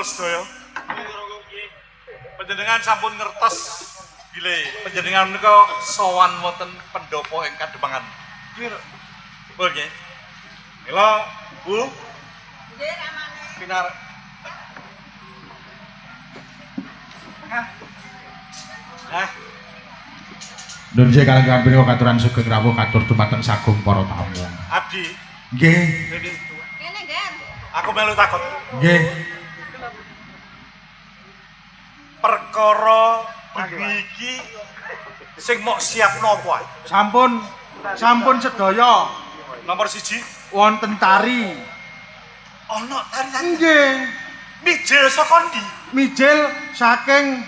Sedaya panjenengan sampun ngertos bilih panjenengan menika sowan wonten pendopo ing Kademangan. Nggih. Nggih. Mila Bu. Nggih ramane. Pinar. Nun sing kalenggan punika katuran sugeng rawuh katur dumateng sagung para tamu. Abdi. Nggih. Kene, Gen. Aku melu takut. Nggih. Perkara iki sing mok siap napa? Sampun sedaya. Nomor 1 wonten tari. Ana tari. Nggih. Mijil saka ndi? Mijil saking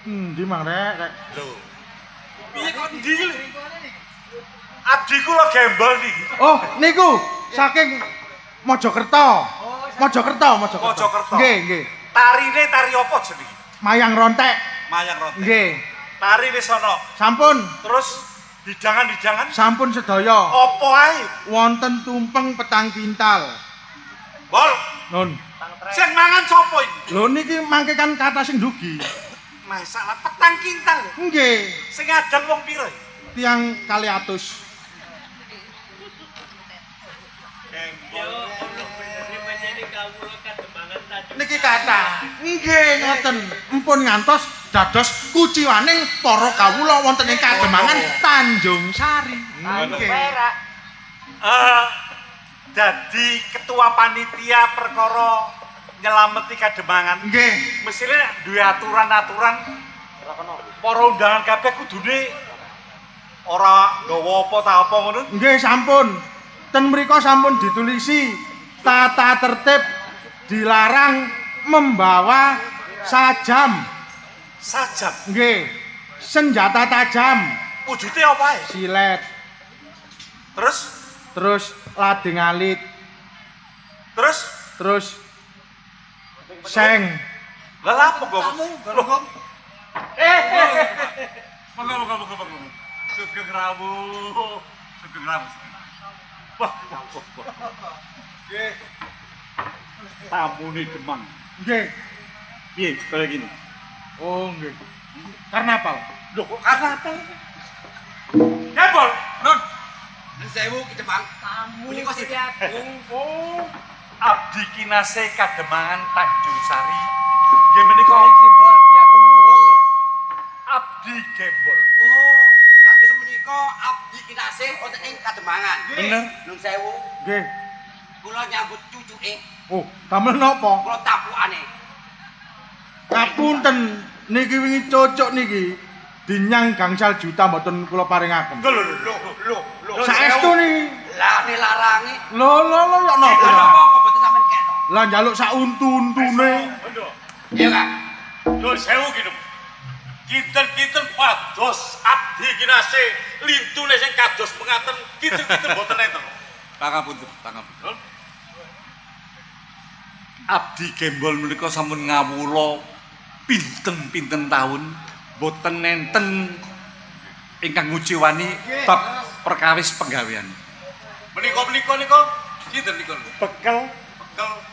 endi Mang Rek? Lho. Piye kok ndi lho? Abdi kula gembol niki. Oh, niku saking Mojokerto. Mojokerto. Nggih. Tarine tari apa jenenge? Mayang rontek. Mayang rontek. Nggih. Tari wis ana. Sampun. Terus hidangan-hidangan sampun sedaya. Apa ae? Wonten tumpeng petang kintal. Bol. Nun. Sing mangan sapa iki? Lho niki mangke kan kata sing dugi. Masalah petang kintal. Nggih. Sing adang wong pira? Tiang 200. Niki kata, nggih ngoten, empun ngantos dados kuciwaning para kawula wonten ing Kademangan Tanjung Sari. Nggih. Dadi ketua panitia perkara nyelameti Kademangan. Nggih. Mesine duwe aturan-aturan. Para undangan kabeh kudune ora nggawa apa ta apa ngono. Nggih sampun. Ten mriku sampun ditulisi tata tertib dilarang membawa sajam. Sajam? Nggih. Senjata tajam. Wujude apa ae? Silet. Terus lading alit. Terus seng. Lah apa kok? Monggo. Sugeng rawuh. Wah. Nggih. Tamune Demang. Nggih. Piye kaya gini? Oh, nggih. Karnaval. Lho kok karnaval? Nebol. Nun. Sewu Ki Demang. Tamu menika Agung. Oh. Abdi Kinase Kademangan Tanjung Sari. Nggih menika Gembol Ki Agung luhur. Abdi Gembol. Oh, kados menika Abdi Kinase wonten ing Kademangan. Bener. Nun sewu. Nggih. Kula nyambut cucuke. Oh, damel napa? Kula tapukane. Ngapunten niki wingi cocok niki dinyang gangsal juta mboten kula paringaken. Lho. Saestu niki. Lah larangi. Lho ya napa? Napa kok boten sampean kena? Lah njaluk sak untu-untune. Iya, Kak. Nuwun sewu ki. Kinten-kinten pados Abdi Kinase lintune sing kados pengaten kinten-kinten mboten enten. Pangapunten. Abdi Gembol menika sampun ngawula pinten-pinten taun boten nenten ingkang nguciwani bab perkawis penggawean. Menika sinten nika? Bekel.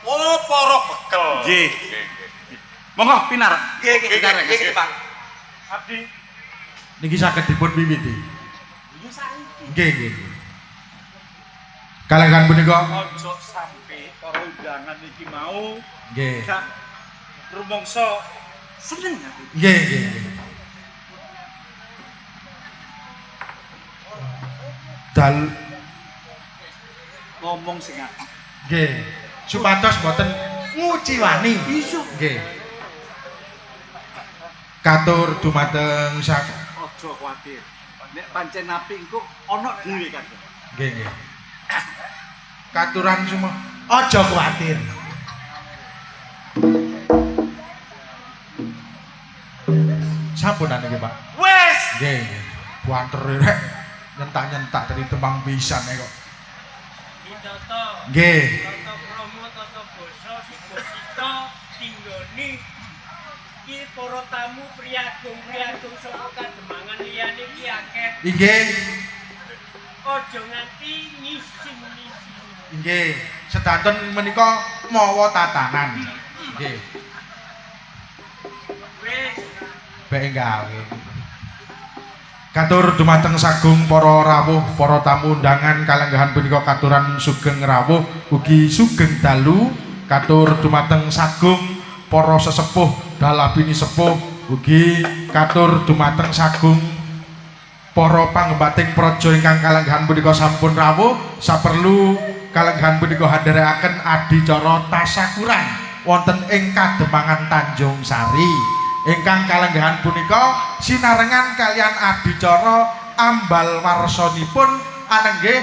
Oh, para bekel. Nggih. Monggo pinar. Nggih, Bang. Abdi Niki saged dipun wiwiti. Nggih. Kalangan punika ojo sampe para undangan iki mau nggih. gak rumangsa seneng aku. Nggih. Dal Ngomong sing apik. nggih. Supados mboten nguciwani. Nggih. Katur dumateng sak Aja kuwatir. Nek pancen apik engko ana dhewe Kagem. nggih nggih. Katuran semua aja kuwatir. Sampun niki, Pak. Wes. Nggih nggih. Kuwatir rek nyentak-nyentak dari tembang pisan kok. Toto, Nggih. Toto Promo, Toto Boso, Sibosito, Tinggoni, ki para tamu priagung-priagung saka Kademangan liyane ki akeh. Inggih. Aja nganti ngisin-ngisin. Nggih. Sedanten menika mawa tatanan. Nggih. Wis, Bae gawe. Katur dumateng sagung para rawuh, para tamu undangan kalenggahan punika katuran sugeng rawuh ugi sugeng dalu. Katur dumateng sagung para sesepuh dalabini sepuh ugi katur dumateng sagung para pangembating praja ingkang kalenggahan punika sampun rawuh. Saperlu kalenggahan punika handharekaken adicara tasakuran wonten ing Kademangan Tanjung Sari. Ingkang kalenggahan punika sinarengan kalian adicara ambal warsonipun anenggih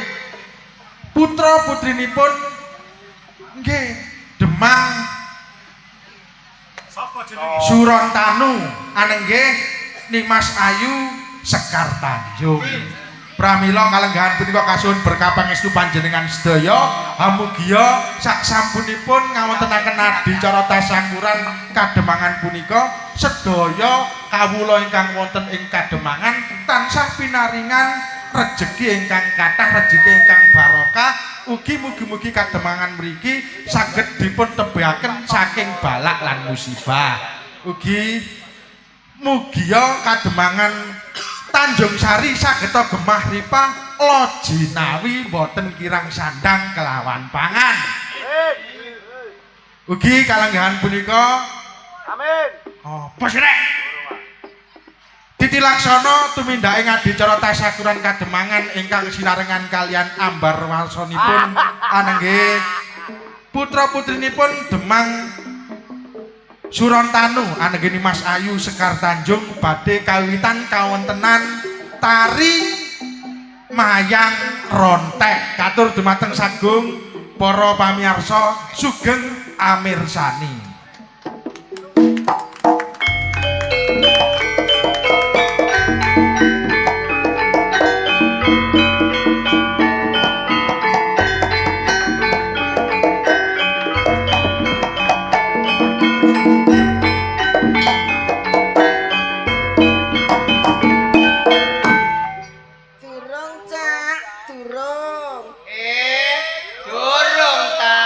putra putrinipun nggih Demang Sapa jenenge? Surontanu anenggih Nimas Ayu Sekar Tanjung. Pramila kalenggahan punika kasuhun berkah pangestu panjenengan sedaya hamugia sak sampunipun ngawontenaken adicara tasakuran Kademangan punika sedaya kawula ingkang wonten ing Kademangan tansah pinaringan rejeki ingkang kathah, rejeki ingkang barokah, ugi mugi-mugi Kademangan mriki saged dipun tebahaken saking balak lan musibah. Ugi mugia Kademangan Tanjung Sari sageta gemah ripa lojinawi boten kirang sandang kelawan pangan. Ugi kalenggahan punika Amin. apa sih rek? Titilaksana tumindak ing adicara tasakuran Kademangan ingkang sinarengan kalian ambar warsonipun anenggih putra putrinipun Demang Surontanu anenggih Mas Ayu Sekar Tanjung badhe kawitan kawontenan tari mayang rontek. Katur dumateng sagung para pamirsa sugeng amirsani. Durung, Cak, durung. Durung ta.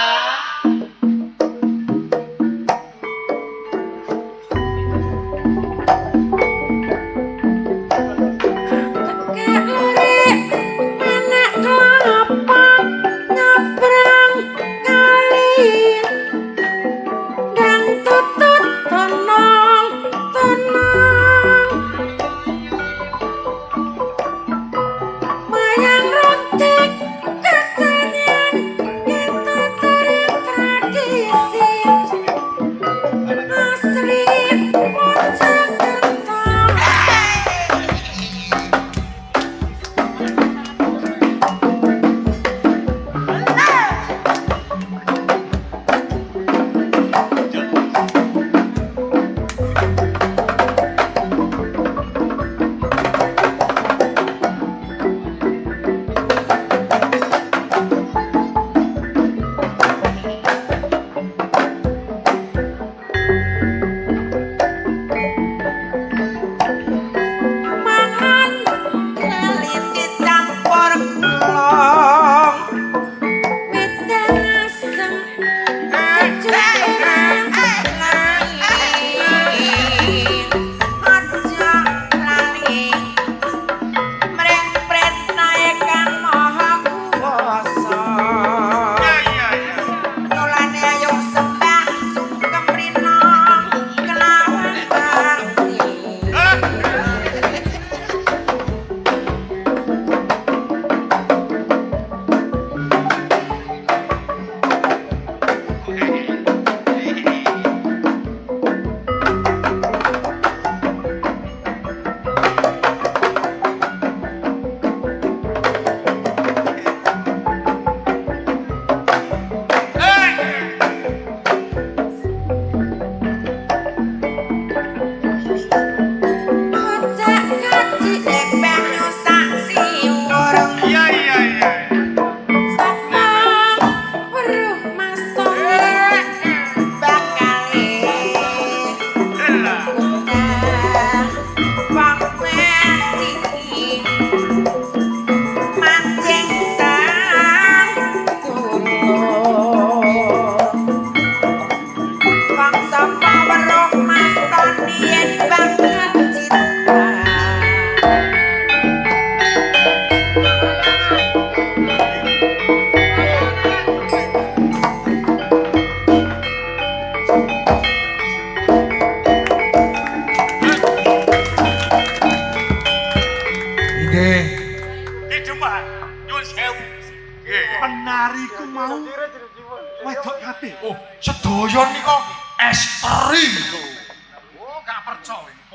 iso iki.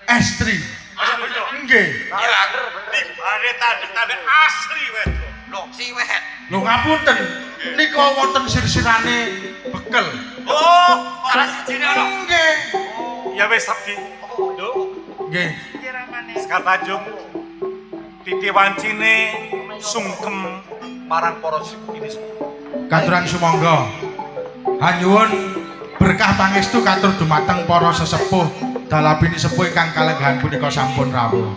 Estri. Nggih. Ya, tibane tandhe asli wedok. Lho, si wet. Lho ngapunten. Nika wonten sir-sirane bekel. Oh, salah sijine ono. Nggih. Ya wis Sabdi. Nduk, Nggih. Sekar Tanjung. Titi wancine sungkem marang para ini semua. Katuran sumangga. Hanyuwun berkah pangestu katur dumateng para sesepuh dalabini sepuh ingkang kalenggahan punika sampun rawuh.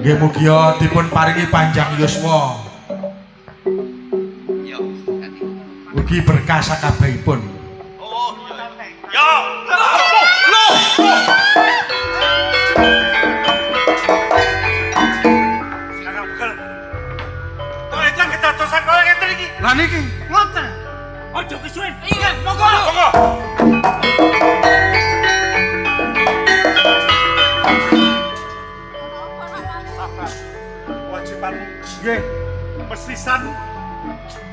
Nggih mugia dipun paringi panjang yuswa. Yo, Ugi berkah sakabehipun. oh, Ya, sekarang bekel. Kok ejang kedatosan kaya ngeten iki? Lah niki Ngoten. Aja kesuwen. Iya, monggo. Monggo. Sabar. Kewajiban nggih. pesisan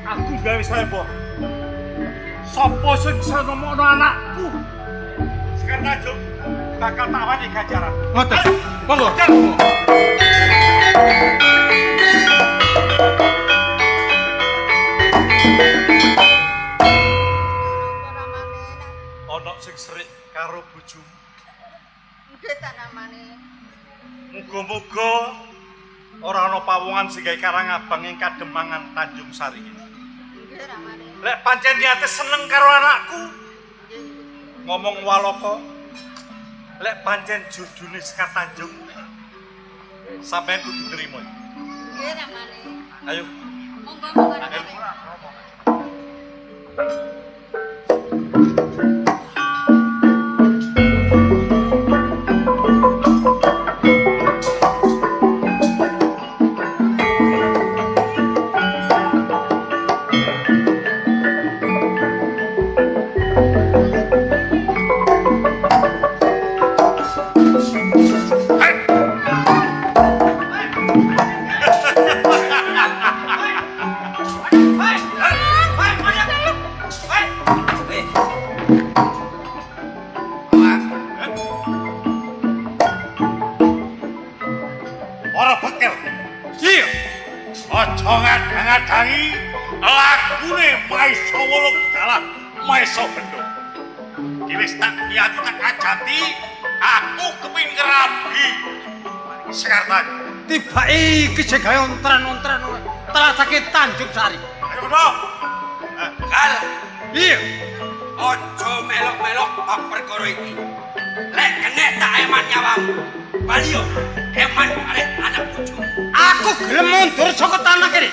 aku gawe saya mbok. Sopo sing iso nemokno anakku? Sekar Tanjung bakal tak wani ganjaran. Ngoten. Monggo. Ora maneh. Ana sing serik karo bojomu. Nggih ta namane. Muga-muga ora ana pawongan sing gawe Karangabang ing Kademangan Tanjung Sari. Nggih ra maneh. Lek pancen niate seneng karo anakku, ngomong walaka. Lek pancen jujune Sekar Tanjung, sampeyan kudu nrimo. Nggih ra maneh. Ayo. Monggo monggo ra maneh. Ora bekel. Iya. Aja ngadang-adangi lakune Maisa Wolong dalan Maisa Bendho. Iki wis tak niati tak ajati, aku kepengin ngerabi Sekar Tanjung. tiba iki sing gawe ontran-ontran telatake Tanjung Sari. Ayo Bendho. Kal. Iya. Ojo melok-melok bab perkara iki. Lek kene tak eman nyawamu. Balio, eman arek anak bojo. Aku gelem mundur saka tanah kene.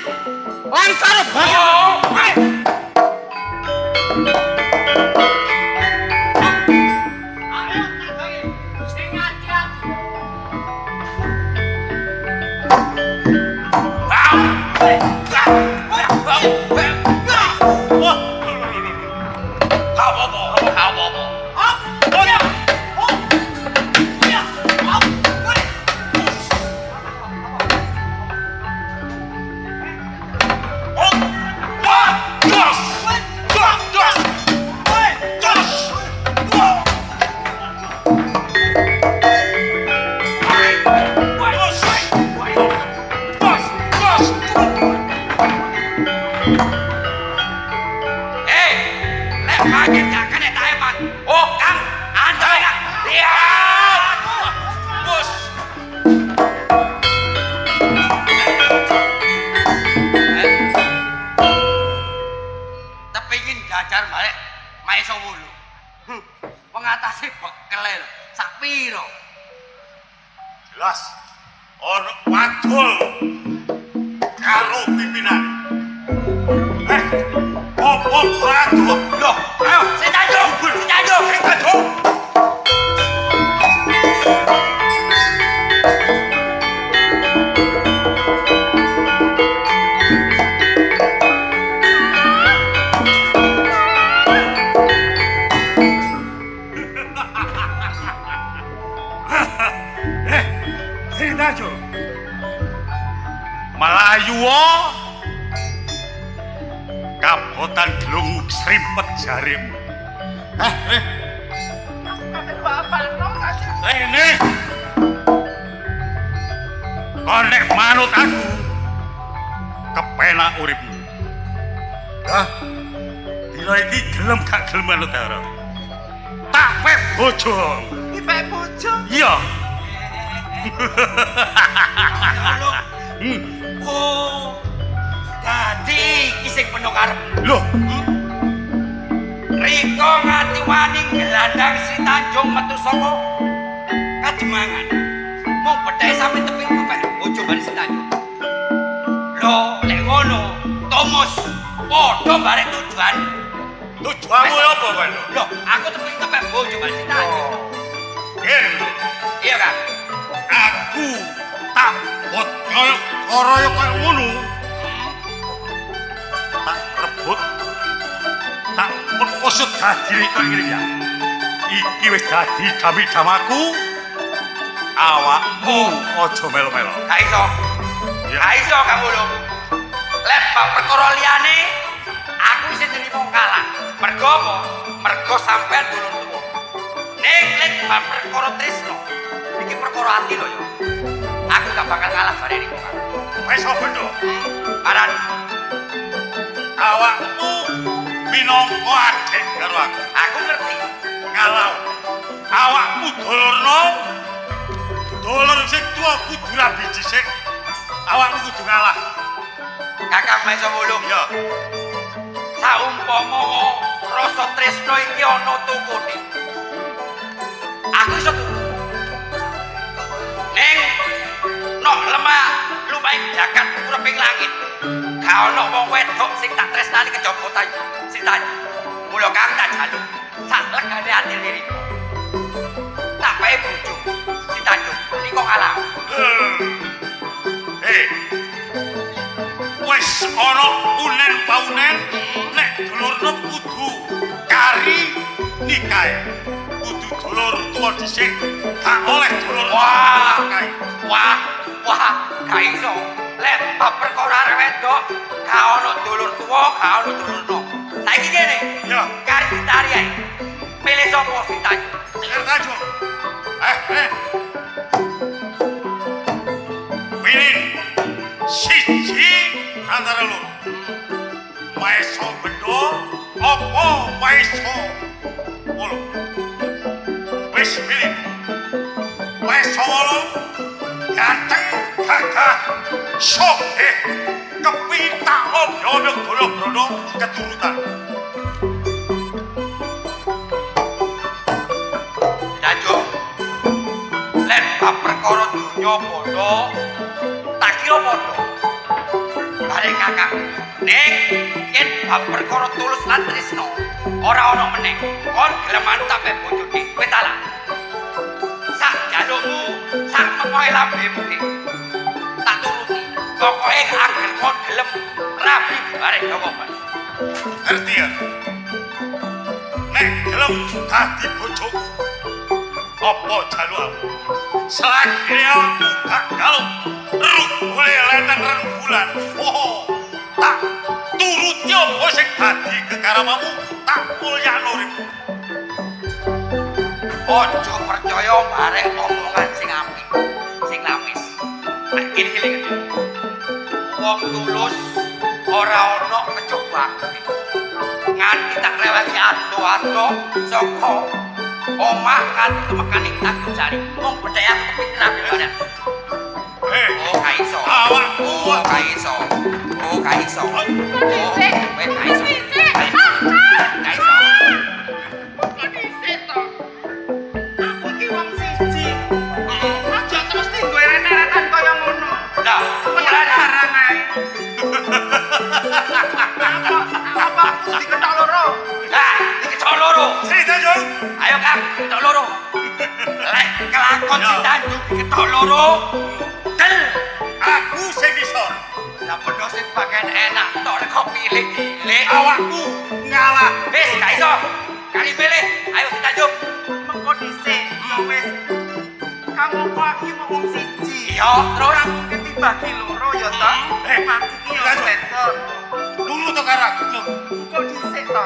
Lan karo bagian. Ayo tak gawe sing ati-ati. Kaget gak kena taeman. Oh, Kang, anda ya. Lihat. Bos. Tepingin jajar balik Maisa Wulu. Mengatasi bekele lho. Sak piro? Jelas. Ono wadul karo pimpinan. Opo ratu? Loh, ayo, Si Tanjung, si Tanjung, sing Tanjung. durung srimpet jarimu. Rene. Kau nek manut aku kepenak uripmu. Hah? Dina iki gelem gak gelem manut ora. Tak pep bojo. Ipek bojo. Iya. Oh. Dadi iki sing penuh karep. Loh, Riko ngati wani gelandang Sri Tanjung metu saka Kademangan. Mau bedhae sampe teping kepek bojo bali Sri Tanjung. Lho, lek ngono, Thomas padha bare tujuan. tujuanmu apa kowe? Lho, aku teping kepek bojo bali Sri Tanjung. Iya kan? Aku tak bot kaya koyo ngono. Tak rebut. Tak perkosot dadi koyo ngene ya. Iki wis dadi dami-damaku. Awakmu aja melo-melo. Gak iso. Iya. Gak iso kamu lho. Lek bab perkara liyane aku isih nrimo kalah. Mergo apa? Mergo sampean dulur tuwa. Ning lek bab perkara tresno iki perkara ati lho ya. Aku gak bakal kalah bare niku kan. Wis bener. Aran Awakmu minangka adek karo aku. aku ngerti. Ngalau. Awakmu dolorno. Dolor sing tuwa kudu rabi dhisik. Awakmu kudu ngalah. Kakang Maisa Wulung Ya. saumpama rasa tresno iki ana tukune. Aku iso tuku. Ning nok lemah lumaing jagat urip ing langit. Gak ana wong wedok sing tak tresnani kejaba Sri Tanjung. Mula kang tak jaluk sak legane ati liriku. Tak bae bojo Sri Tanjung niku kalah. Wis ana unen paunen nek dulurno kudu kari nikahe. Kudu dulur tuwa dhisik, gak oleh dulur Wah, kae. wah, gak iso. Lek bab perkara arek wedok, gak ono dulur tuwa, gak ono dulur nom. Saiki kene, Ya. kari ditari ae. Pilih sapa Sri Tanjung? Sri Tanjung. Pilih siji antara lu. Maeso Bendo apa Maeso Wolo? Wis pilih. Maeso Wolo ganteng gagah soke kepintak obyok brono keturutan. Tanjung. Lek bab perkara dunya padha, tak kira padha. Bareng kakak. Ning yen bab perkara tulus lan tresno, ora ana meneh. Kon gelem mantap e bojone, kowe talah. Sak jalukmu, sak mekoe lambemu ki. Tak turuti. Pokoke angger kon gelem rabi bareng jokoban. Ngerti ya? Nek gelem dadi bojoku. Apa jalukmu? Selagi aku gak galuk ruk boleh leteng rembulan. Oh, tak turuti apa sing dadi kekaramamu, tak mulyakno uripmu. Ojo percaya bareng omongan sing apik, sing lamis. Nek gini-gini wong tulus ora ana kejaba. Nganti tak reweki ado-ado saka omah nganti temekaning Tanjung Sari. Mung bedhek aku kepikiran bareng. Oh, gak iso. Awakku Oh, gak iso. Oh, gak iso. Oh, Dhisik. wes gak iso. Dhisik. Gak iso. Kok dhisik to? Aku iki wong siji. Aja terus tinggo rene-renetan kaya ngono. Lah, mulane Larang ae. Apa aku diketok loro? lah, dikecok loro. Sri Tanjung. Ayo Kang, diketok loro. Lek kelakon Sri Tanjung diketok loro. Del. Aku sing isor. Lah padha sing bagian enak tok nek kok pilih dilek. Awakku ngalah. Wis, gak iso. Kali pilih. Ayo Sri Tanjung. Mengko dhisik. Ya wis. Kamu kok iki mau wong siji. Iya, terus Ora mungkin dibagi loro ya ta? Eh, Mati iki ya Tanjung. wedok. Dulu to karo aku. Kok dhisik to?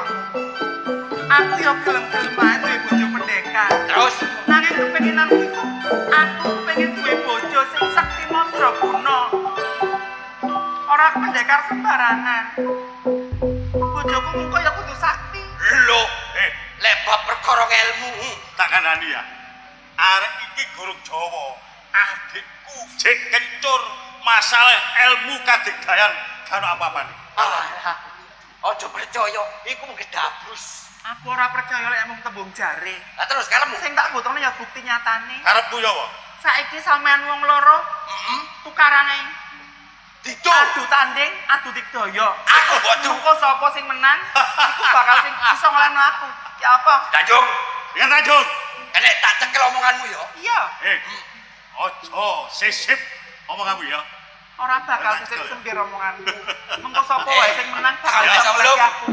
Aku yo gelem-gelem ae duwe bojo pendekar. Terus Nanging kepenginanku aku pengen duwe bojo sing sakti mandraguna. Ora pendekar sembarangan. Bojoku mung kaya kudu sakti. lho lek bab perkara ilmu Tak kandhani ya. Arek iki guru Jawa. Adikku jek kencur masalah ilmu kadigdayan kan apa-apane. alah ojo percaya iku mung dabrus. Aku ora percaya lek mung tembung jare. Lah terus kalemu Sing tak butuhne ya bukti nyatane. Karepmu ya apa? Saiki sampean wong loro tukarane ditu adu tanding, adu digdaya. aku bodoh Engko sapa sing menang, iku bakal sing iso ngeleno aku. Ya apa? Tanjung Dengan Tanjung. nek tak cekel omonganmu ya Iya, Ojo sisip omonganmu ya. ora bakal disik sembir omonganku. Mengko sapa wae sing menang bakal Ya, iso sebelum. ngeleno aku.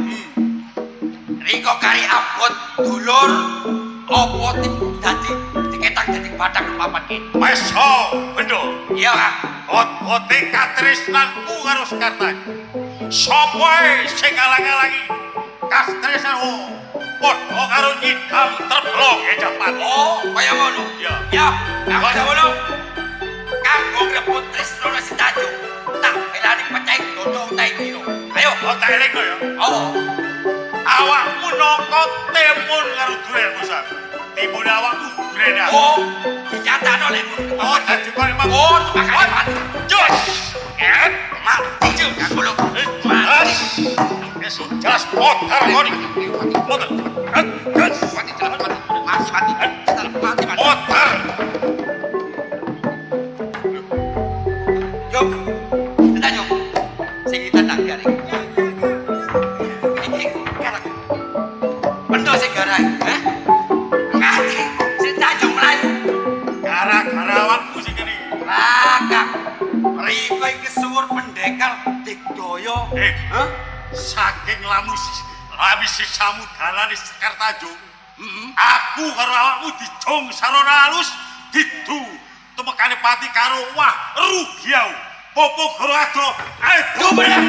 Riko kari abot dulur opo dadi diketak dadi badak papan iki Meso bendo. iya Kang Ot-ote katresnanku karo Sekarta. Sopo ae sing ngalang-alangi katresnanmu padha karo nyidam terblok ya japan. oh kaya ngono Ya. ya aku ngono kanggo ngrebut Trisno lan Tanjung tak belani pecah dodo utai dino ayo Tak eling ya. oh Awakmu noko temun karo duren musan. Timun awakmu duren. oh dinyatano lek Oh, dadi kok emang. oh makane mati Jos. mati cuk aku lho Yes, jelas motor koni. Motor. mati telepon mati mas mati mati mati Motor. Yo, Tanjung, sing kita nanggar iki. Iki kan bendo sing garai, heh? Ngati, sing Tanjung mlayu. Gara-gara awakmu sing kene. Kang, riko iki suwur pendekar digdaya. Heh, saking lamus habis samudana Sekar Tanjung. Aku karo awakmu dijong sarana halus didu tumekane pati karo wah rugi aku. Popo goro ado. Ayo Dubrek.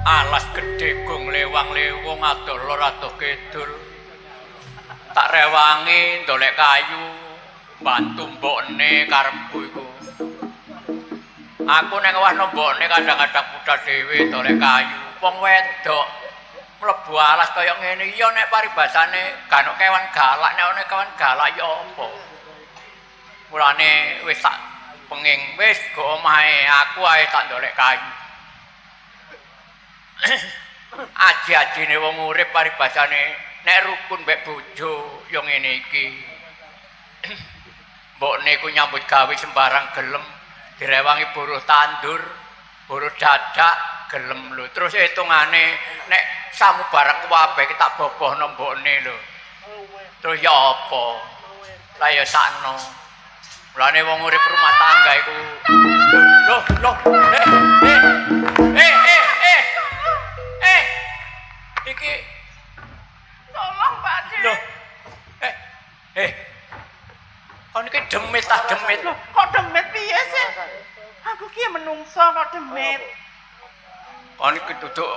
Alas gedhe gong lewang-lewong adoh lor adoh kidul. Tak rewangi ndolek kayu, bantu mbokne karepku iku. Aku nek wahno mbokne kadang-kadang budal dhewe ndolek kayu. Wong wedok mlebu alas kaya ngene iya nek paribasane ganok kewan galak, nek ana kewan galak ya apa. Mulane wis tak penging wis go omahe aku ae tak ndolek kayu. Aji-ajine wong urip paribasane nek rukun mbek bojo ya ngene iki. Mbokne ku nyambut gawe sembarang gelem, direwangi buruh tandur, buruh dadak gelem lho. Terus hitungane nek samu barang kabeh tak bobohno mbokne lho. Terus ya apa? Lah ya sakno. Mulane wong urip rumah tangga iku loh. Iki Tolong Pak De. loh. Kon iki demit ta demit. Loh, kok demit piye sih? Aku ki menungso kok demit. Kon iki duduk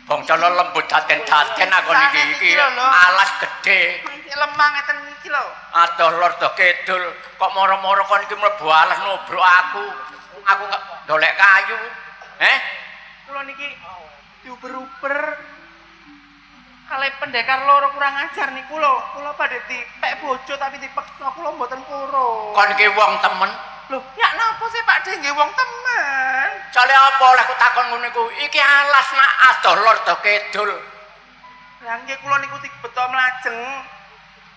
bangsa lembut daten-daten aku iki Lho. alas gedhe. Iki lemah ngeten iki lho. Adoh lor do kidul kok moro-moro kon iki mlebu alas nubruk aku. Aku ndolek kayu. Kula niki diuber-uber. Kale pendekar loro kurang ajar niku lho. Kula badhe dipek bojo tapi dipeksa kula mboten purun. Kon iki wong temen. Loh, ya napa sih Pak De nggih wong temen? Soale apa oleh ku takon ngono iku? Iki alas nak adoh lor do kidul. Lah nggih kula niku beto mlajeng.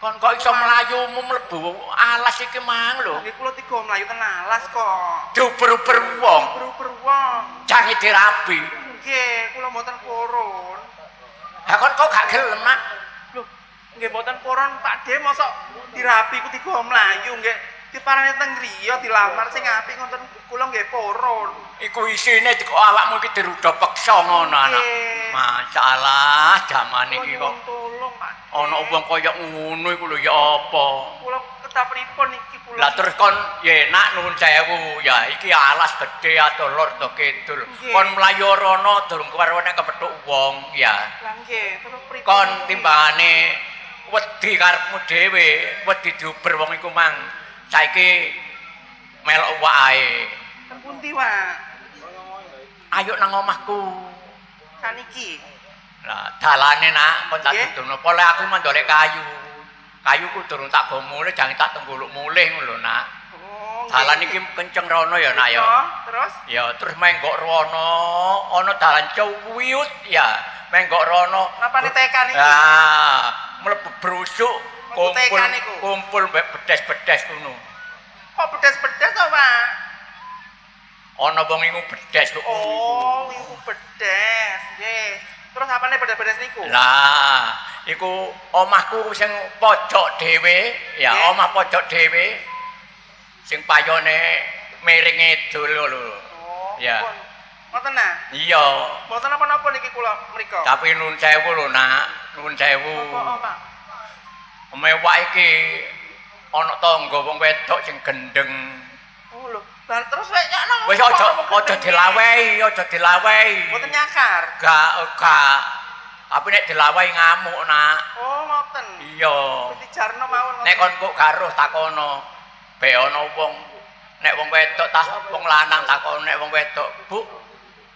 Kon kok iso mlayumu mlebu alas iki mang lho. Nggih kula tiga mlayu ten alas kok. Diuber-uber wong. Beru-beru wong. Jange dirabi. Nggih, kula mboten purun. Ha kon kok gak gelem nak? Lho, nggih mboten purun Pak De mosok dirabi ku tiga mlayu nggih. Diparani teng griya dilamar sing apik ngoten kula nggih purun. Iku isine kok awakmu iki dirudha peksa ngono anak. Masyaallah jaman iki kok Tolong Pak. ana wong kaya ngono iku lho ya apa? Kula kedah pripun iki kula. Lah terus kon ya enak nuwun sewu ya iki alas gedhe atau lor do kidul. Kon mlayu rono durung kewarone kepethuk wong ya. Lah nggih, terus pripun? Kon timbangane wedi karepmu dhewe, wedi diuber wong iku mang. Saiki melok wae. Ten pundi wae? Ayo nang omahku. Saniki. Lah dalane nak kon tak dudono pole aku mandolek kayu. Kayuku durung tak go mulih jangan tak tengguluk mulih ngono nak. Oh. Dalan iki kenceng rono ya nak ya. Terus? Ya terus menggok rono ana dalan cuwiut ya. Menggok rono. Napane tekan iki? Ah, mlebu brusuk Tekan kumpul mbek bedes-bedes ngono. Kok bedes-bedes to, Pak? Ana wong iku bedes kok. Oh, iku bedes. Nggih. Terus apane bedes-bedes niku? Lah, iku omahku sing pojok dhewe, ya omah pojok dhewe. Sing payone miring ngidul lho. Oh, ya. Ngoten nah? Iya. Mboten apa-apa niki kula mriko. Tapi nuwun sewu lho, Nak. Nuwun sewu. Apa, Pak? Mewah iki ana tangga wong wedok sing gendeng. Oh lho, bar terus wek nyakno. Wis aja dilawehi, aja dilawehi. Mboten nyakar. Gak. Tapi nek dilawehi ngamuk, Nak. Oh, ngoten. Iya. Dijarno mawon. Nek kon kok garuh takono. Be ana wong nek wong wedok ta wong lanang takono nek wong wedok, Bu.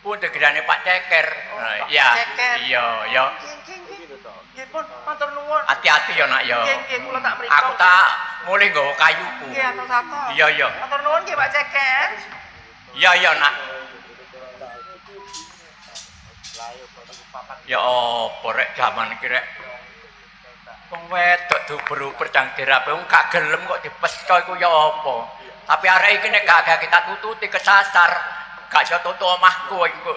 Pundi gerane Pak Ceker? Iya. Iya, ya. Nggih pun, matur nuwun. Hati-hati ya nak ya. Nggih, kula tak mriko. Aku tak mulih nggawa kayuku. Nggih, atur-atur. Iya. Matur nuwun nggih Pak Ceker. Iya, nak. Ya apa rek jaman iki rek. Wong wedok duber-uber cang dirabe wong gak gelem kok dipesto iku ya apa. Tapi arek iki nek gak kita tututi kesasar, gak iso tutu omahku iku.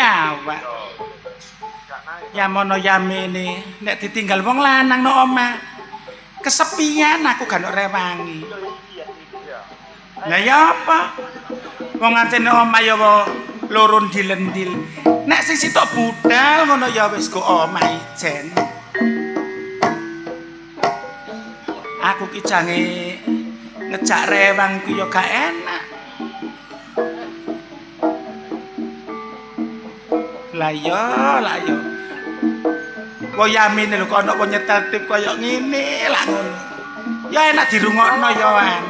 Awak. Ya mono yamene nek ditinggal wong lanang no omah. Kesepian aku gak ono rewangi. Lah ya apa? Wong ngantene omah ya lorun dilendil. Nek sing sitok budal ngono ya wis go omah ijen. Aku ki jange ngejak rewang ku ya gak enak. Lah yo. Wong yamine lho kok ana wong nyetel tip kaya ngene lah ngono. Ya enak dirungokno ya wan.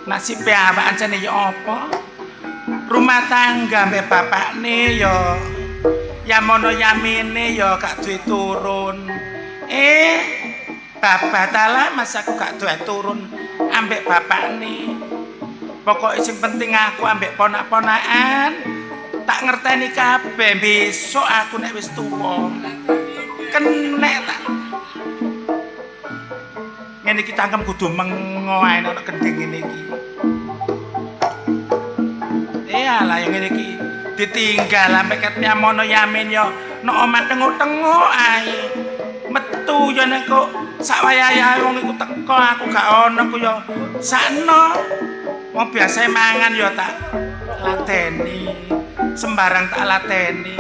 Nasibe awak ancene ya apa? Rumah tangga mbek bapakne ya mono yamine ya gak duwe turun. Babatalah mas aku gak duwe turun ambek bapakne. Pokoke sing penting aku ambek ponak-ponakan tak ngerteni kabeh. Besok aku nek wis tuwa kenek tak ngene iki cangkem kudu mengo ae nek gending ngene iki. Iyalah yang ngene iki ditinggal ambek ket nyamono Yamin yo nek omah tengok-tengok ae. Metu yo nek kok sak wayahe wong iku teko aku gak ono ku yo sakno. Wong biasa mangan yo tak lateni. Sembarang tak lateni.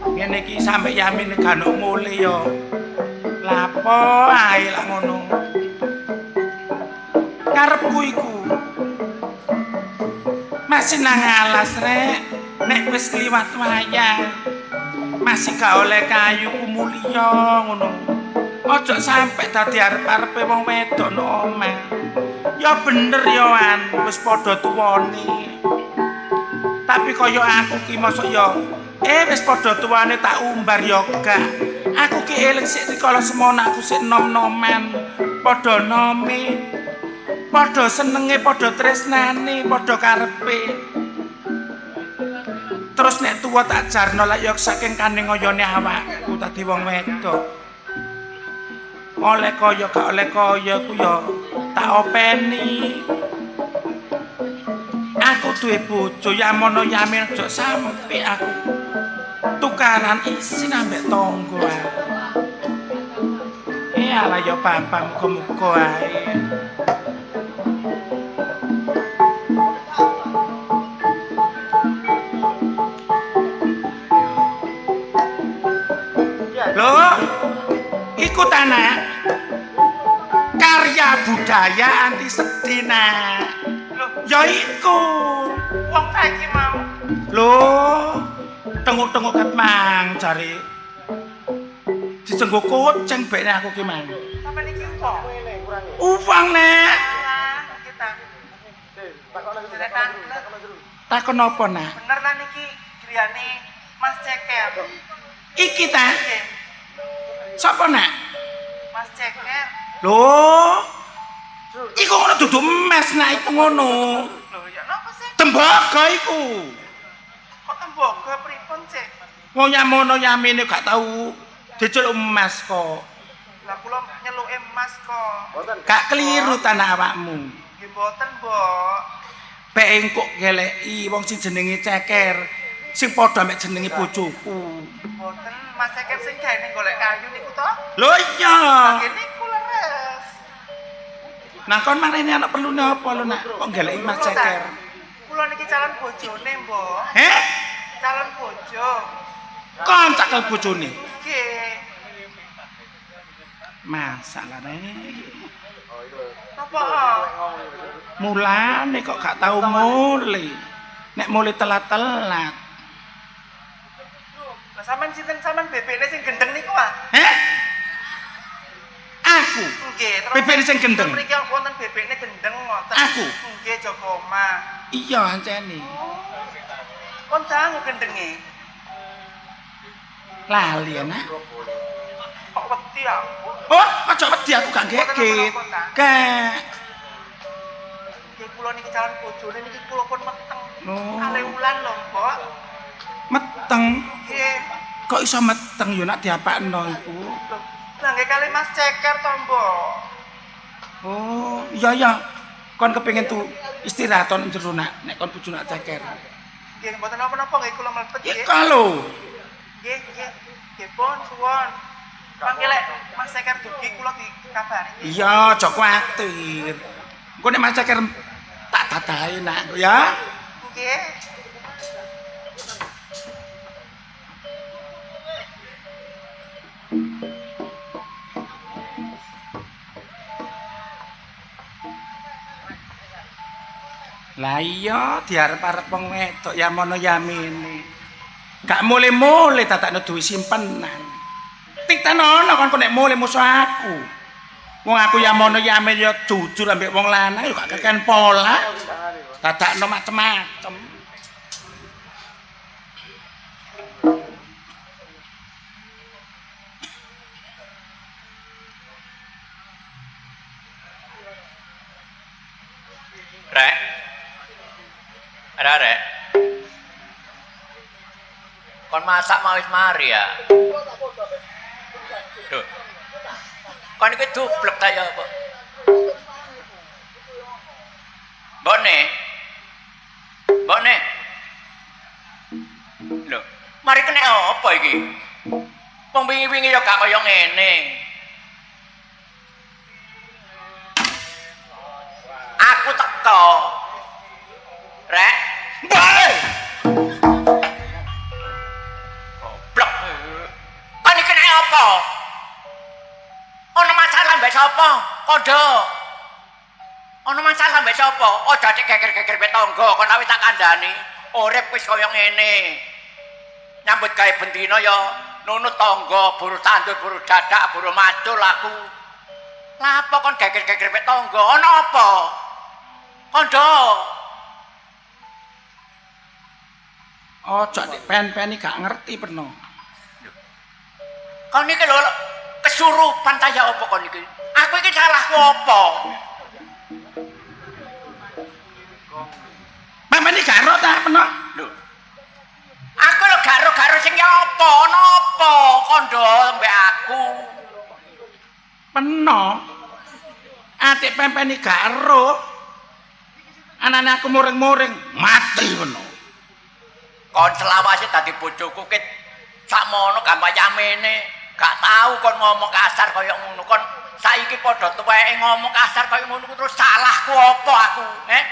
Ngene iki sampe Yamin gak ono mule yo. Lapo ae lak ngono. Karepku iku masih nang alas rek, nek wis kliwat wayah masih gak oleh kayu ku mulya ngono. Ojo sampe dadi arep-arepe wong wedok no omah. Ya bener yo an, wis padha tuwane. Tapi kaya aku ki mosok yo wis padha tuwane tak umbar yo gak. Aku ki eling sik rikala semono aku sik nom-noman, padha nome, padha senenge, padha tresnane, padha karepe. Terus nek tuwa tak jarno lak yo saking kane ngoyone awakku dadi wong wedok. Oleh kaya gak oleh kaya ku yo tak openi. Aku duwe bojo Yamono Yamin aja sampe aku tukaran isin ambek tonggo ae. Iyalah yo Bambang muga-muga ae. Loh, iku tanah karya budaya anti sedih nak. Ya iku wong kae iki mau. Loh, tengok-tengok ket mang jare disenggo kucing bekne aku ki mang. Sampe niki opo? Uang nek. Kita. Takon apa nak? Bener ta niki griyane Mas Ceker. Iki ta? Sapa nak? Mas Ceker. Loh. Iku ngono dudu emas nak iku ngono. Lho ya napa sih? Tembaga iku. Kok tembaga pripun sih? Wong Yamono Yamine gak tau diceluk emas kok. Lah kula nyeluke emas kok. Gak keliru tanah awakmu. Nggih mboten, Mbok. Pek engkok geleki wong sing jenenge Ceker. Sing padha mek jenenge bojoku. Mboten, Mas Ceker sing gaene golek kayu niku to? Lho iya. Nggih niku leres. Nah kon marene anak perlune apa lho nak kok goleki Mas Ceker? Kula niki calon bojone, Mbok. Heh? Calon bojo. Kon cakel bojone. Nggih. Masalahne. Apa? Mulane kok gak tau mule. Nek mule telat-telat. Lah sampean sinten sampean bebekne sing gendeng niku ah? Heh? Aku. Nggih, terus bebekne sing gendeng. Mriki wonten bebekne gendeng ngoten. Aku. Nggih, jaga omah. Iya ancene. Kon dangu gendenge. Lali enak. Kok wedi aku? Oh, aja wedi aku gak geget. Kek. Nggih kula niki calon bojone niki kula pun meteng. Kale wulan lho, Mbok. Meteng. Nggih. Kok iso meteng yo nak diapakno iku? Lah nggih kali Mas Ceker to, Mbok. Oh, iya ya. Kon kepengin tuh istirahat ton jero nak nek kon bojo nak Ceker. Nggih, mboten napa-napa nggih kula mlebet nggih. Ya kalau. Nggih, nggih. Nggih pun suwun. Mangke lek Mas Ceker dugi kula dikabari. Iya, aja kuwatir. Engko nek Mas Ceker tak dadahi nak ya. Nggih. Lah iya diarep-arep wong wedok Yamono Yamine. Gak mule-mule tatakno duwe simpenan. Tiktenono kon nek mule musuh aku. Wong aku Yamono Yamin ya jujur ambek wong lanang ya gak keken pola. Tatakno macem-macem. Rek. Rek. Kon masak mau wis mari ya. Duh. Kon iki dublek ta ya apa? Mbone. Mbone. Lho, mari kene apa iki? Wong wingi-wingi ya gak kaya ngene. Aku teko. Rek. Mbak. Goblok. Kon iki kene apa? Ono masalah mbek sapa? Kondo. Ono masalah mbek sapa? Aja cek geger-geger mbek tangga, kon awit tak kandhani. Urip wis kaya ngene. Nyambut gawe bendina ya nunut tangga, buru tandur, buru dadak, buru macul aku. Lah apa kon geger-geger mbek tangga? Ono apa? Kondo. Ojo nek pen-pen gak ngerti peno. Kon iki lho kesurupan ta ya apa kon iki? Aku iki salahku apa? Pen-pen iki gak ero ta peno? Lho. Aku lho garo-garo sing ya apa? Ono apa kondo mbek aku? Peno. Atik pen-pen iki gak ero. Anane aku muring-muring mati peno. Kon selawase dadi bojoku ket sakmono gampang yamene. Gak tahu kon ngomong kasar kaya ngono. Kon saiki padha tuweke ngomong kasar kaya ngono terus salahku apa aku?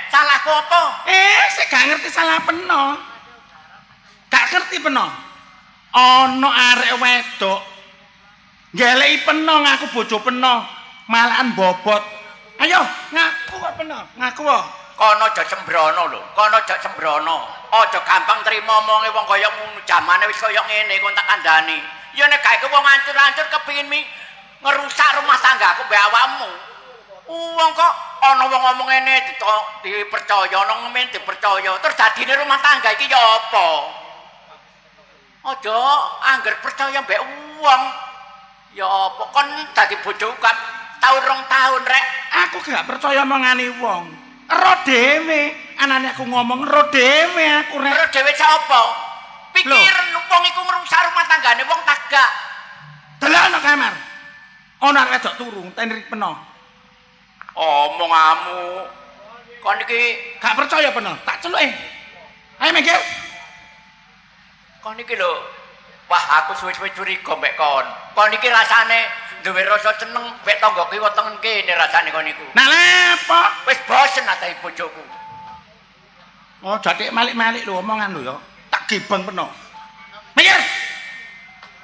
Salahku apa? Sik gak ngerti salah peno. Gak ngerti peno. Ana arek wedok ngeleki peno ngaku bojo peno, malahan bobot. Ayo, ngaku kok peno, ngaku kok. Kono aja sembrono lho, kono aja sembrono. Aja gampang trima omonge wong kaya ngono, jamane wis kaya ngene kon tak kandhani. Ya nek gawe wong ancur-ancur kepengin ngerusak rumah tanggaku mbek awakmu. Wong kok ana wong ngomong ngene dipercaya, ana ngemen dipercaya. Terus dadine rumah tangga iki ya apa? Aja angger percaya mbek wong. Ya apa kon dadi bojoku kan taun 2 tahun rek. Aku gak percaya omongane wong. Ero dhewe, anane aku ngomong ero dhewe aku rek. Ero dhewe sapa? Pikiran wong iku ngrusak rumah tanggane wong tagak. Delok nang kamar. Ana arek wedok turu, tenrik peno. Omonganmu. Kon iki Gak percaya peno, tak celuke. Ayo minggir. kon iki lho. Wah, aku suwe-suwe curiga mbek kon. Kon iki rasane duwe rasa seneng mbek tangga kiwa tengen kene rasane kon iku. Nah lepo. Wis bosen atahe bojoku. Oh, jatik malik-malik lho omongan lho ya. Tak gibeng peno. Minggir.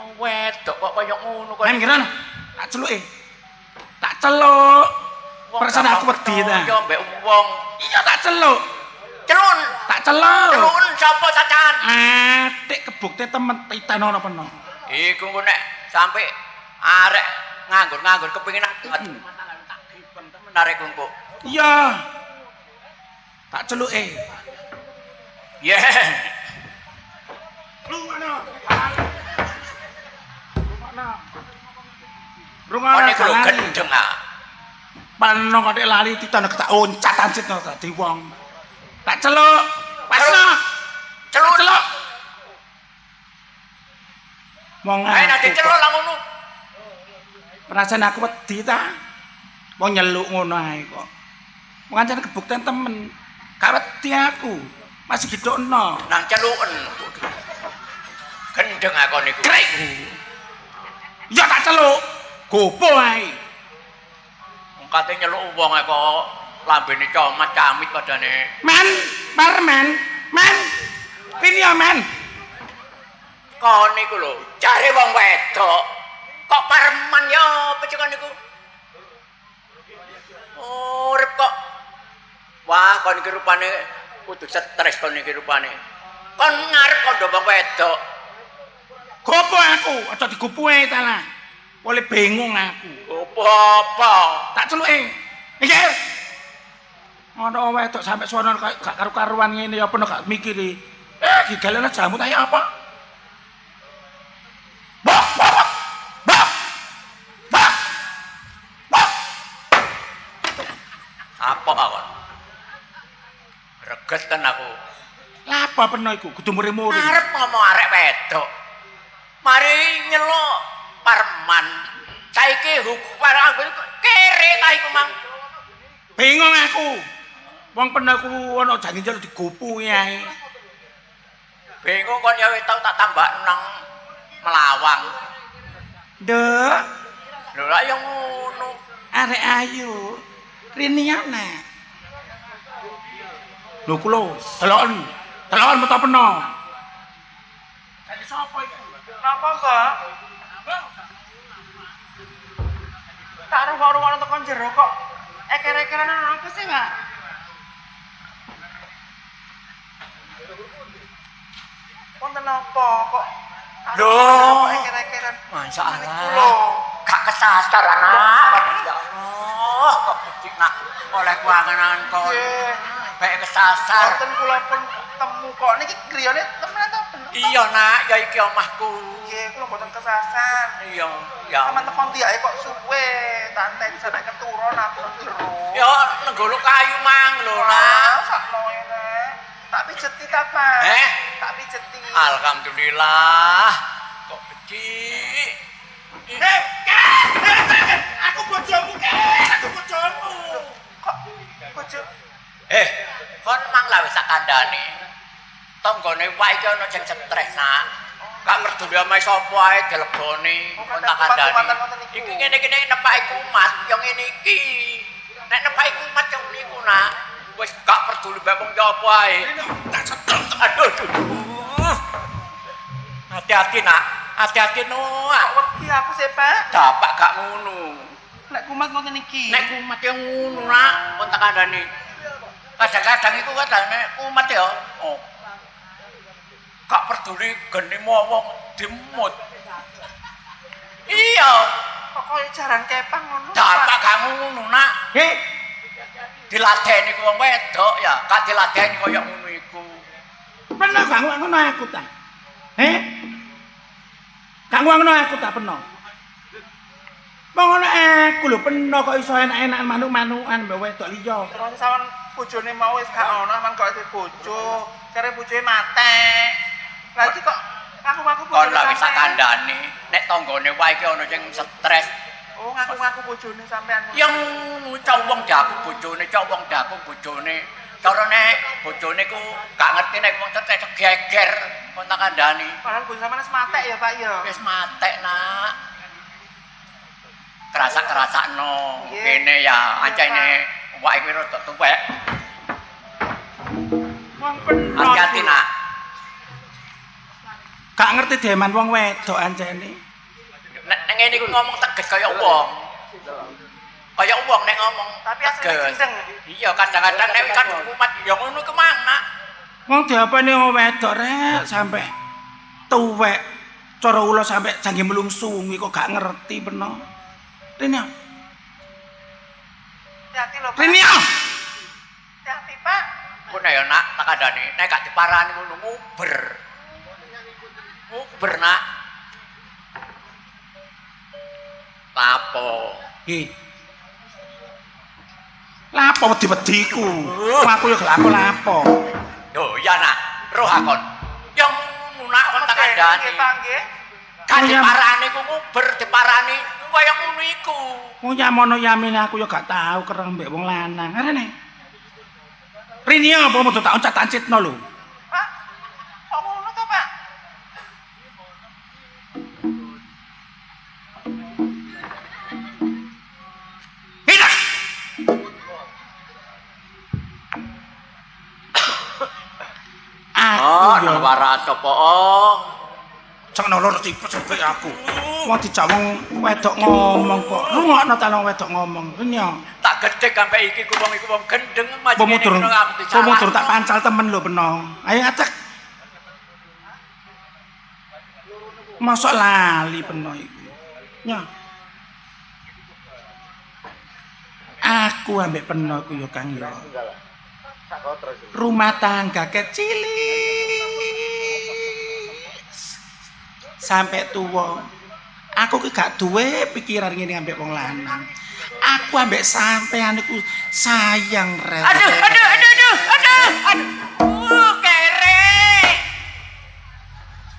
Oh, wedok kok kaya ngono kok. Minggir ana. Tak celuke. Tak celuk. Perasaan aku wedi ta. Ya mbek wong. Iya tak celuk. Celun. Tak celuk. Celun sapa cacan? Atik kebukti temen titan ana peno. Iku engko nek sampe arek nganggur-nganggur kepengin tak gibeng temen arek engko. Iya. Tak celuke. Yeah. Rungokno. Kon iku lho gendeng ah. Pano kok lali titan tak oncat ancit dadi wong. Tak celuk. Pasno. Celun. Celuk. Wong Ayo nek diceluk lah ngono. perasaan aku wedi ta. Wong nyeluk ngono ae kok. Wong ancen kebukten temen. Gak wedi aku. Masih gidokno. Nang celuken. Gendeng aku niku. Krek. Ya tak celuk. Gopo ae. Wong kate nyeluk wong kok lambene comat camit padane. Men, parmen, men. Pini ya men. Kon niku lho, jare wong wedok. Kok pareman ya apa sih kon niku? Urip kok. Wah, kon iki rupane kudu stres kon iki rupane. Kon ngarep kondo wong wedok. Gopo aku, aja digupuke ta lah. Oleh bingung aku. Apa-apa? Tak celuke. Mikir. Ana wedok sampe suara gak karu-karuan ngene ya peno gak mikiri. Digalena jamu ta ya apa? Bah, bah, bah. Bah. Bah. Apa kon? geten aku. Lah apa peno iku? Kudu muri-muri. Arep ngomong arek wedok. Mari nyeluk Parman. Saiki hukum aku kere ta iku mang. Bingung aku. Wong peno ku ana janji njaluk digopu ae. Bingung kon ya wis tau tak tambah nang melawang. Nduk, Lho lah yang ngono. arek ayu. Riniana. Lho ku lho, deloken metu peno. Jadi sapa iki? Napa, Mbak? Tak rungok-rungokno tekan jero kok. Eker-ekeran apa sih, Mbak? Wonten napa kok? Loh. Eker-ekeran. Masalah. Gak kesasar anak. Ya Allah, kok becik nak oleh kuangan kon. Baik kesasar. Wonten kula pun temu kok niki griyane temenan to bener. Iya nak, ya iki omahku. Nggih, kula mboten kesasar. Iya, ya. Teman tekon tiyake kok suwe, tante bisa nek keturun aku jero. Ya nenggolok kayu mang lho nak. Sakno ngene. Tak pijeti ta, Pak? Tak pijeti. Alhamdulillah. Kok becik. Aku bojomu, aku bojomu. Kok bojo Kon mang lah wis tak kandhani. Tanggane wae iki ana sing stres nak. Gak peduli ame sapa ae dileboni. Kon tak kandhani. Iki ngene-ngene nepaki kumat yo ngene iki. Nek nepaki kumat yo niku nak. Wis gak peduli bae wong sapa ae. Aduh. Hati-hati nak. Hati-hati no. wedi aku sih, Pak. Dapak gak ngono. Nek kumat ngoten iki. Nek kumat yo ngono nak. Kon tak kandhani. Kadang-kadang iku kadane kumat ya. Oh. Gak peduli geni wong dimut. Iya. Kok koyo jaran kepang ngono. Dapak gak ngono nak. Diladeni ku wong wedok ya, gak diladeni koyo ngono iku. Peno gak ngono aku ta. Gak ngono aku ta peno. Wong ngono aku lho peno kok iso enak-enakan manuk-manukan mbek wedok liya. Terus sawan bojone mau wis gak ono, man kok dadi bojo. Jare bojone matek. Lah iki kok ngaku-ngaku Kon bojone lak wis tak sampean. kandhani, nek tanggane wae iki ana sing stres. Oh, ngaku-ngaku bojone sampean. Yang cowok wong daku bojone, cowok wong daku bojone. Cara nek bojone ku gak ngerti nek wong stres geger kon tak kandhani. Padahal bojo sampean wis matek ya, Pak ya. Wis matek nak. Kerasa-kerasakno kene ya ancene wae kuwi rada tuwek. Wong peno. Hati-hati nak. Gak ngerti deman wong wedok ancene. Nek ngene iku ngomong tegas kaya wong. Kaya wong nek ngomong Tapi asline tegas. gendeng. Iya, kadang-kadang nek kan kumat ya ngono ku mang nak. Wong diapane wong wedok rek sampe tuwek. Cara ula sampe jangge melungsungi kok gak ngerti peno. Rene. Hati-hati lho, Pak. Rene. Hati-hati, Pak. Ngono ya nak, tak kandhani. Nek gak diparani ngono nguber. Nguber nak. Lapo? Lapo wedi-wediku. Aku yo gak lapo. Yo ya nak, roh akon. Yang nak kon tak kandhani. Nggih, Pak, nggih. Kan diparani ku nguber, diparani kaya ngono iku. Wong yamono yamin aku yo gak tau kereng mbek wong lanang. Rene. Rene apa mau tak oncet-ancitno lho. Pak. Kok ngono to, Pak? Hidak. Oh, yo waras apa oh. cek nolor tipes sampe aku. Wong dijak wong wedok ngomong kok. Rungokno ta wong wedok ngomong. Rene. Tak gedhe sampe iki ku wong gendeng maju Pemutur. Pemutur tak pancal temen lho peno. Ayo ngacek. Masuk lali peno iku. Nya. Aku ambek peno ku yo Kang yo. Rumah tangga kecil. Sampai tua. Aku ki gak duwe pikiran ngene ambek wong lanang. Aku ambek sampean iku sayang rek. Aduh. Kere.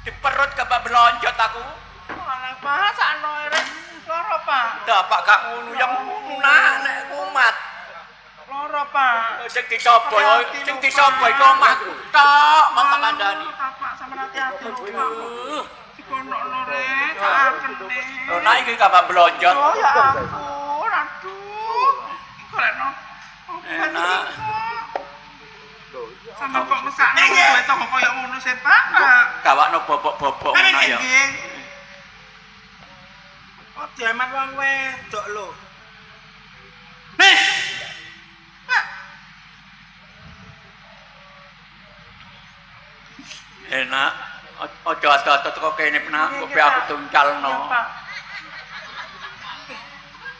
Di perut kebak belonjot aku. Alah, Pak, sakno rek. Loro, Pak. Dapak gak ngono yang ngono nek kumat. Loro, Pak. Sing disobo iku omahku tok, mong tak kandhani. Pak, sampeyan hati-hati lho, Pak. Dikonokno rek, saken nih. Lho nek iki kebak belonjot. Oh ya ampun, aduh. Korekno. Enak. Sampe kok mesakno kowe to kok koyo ngono sih, Pak. Gawakno bobok-bobok ngono ya. Oh, diaman wong wedok lho. Nih. Enak. Aja ado-ado teko kene penak kopi aku tuncalno. Iya, Pak.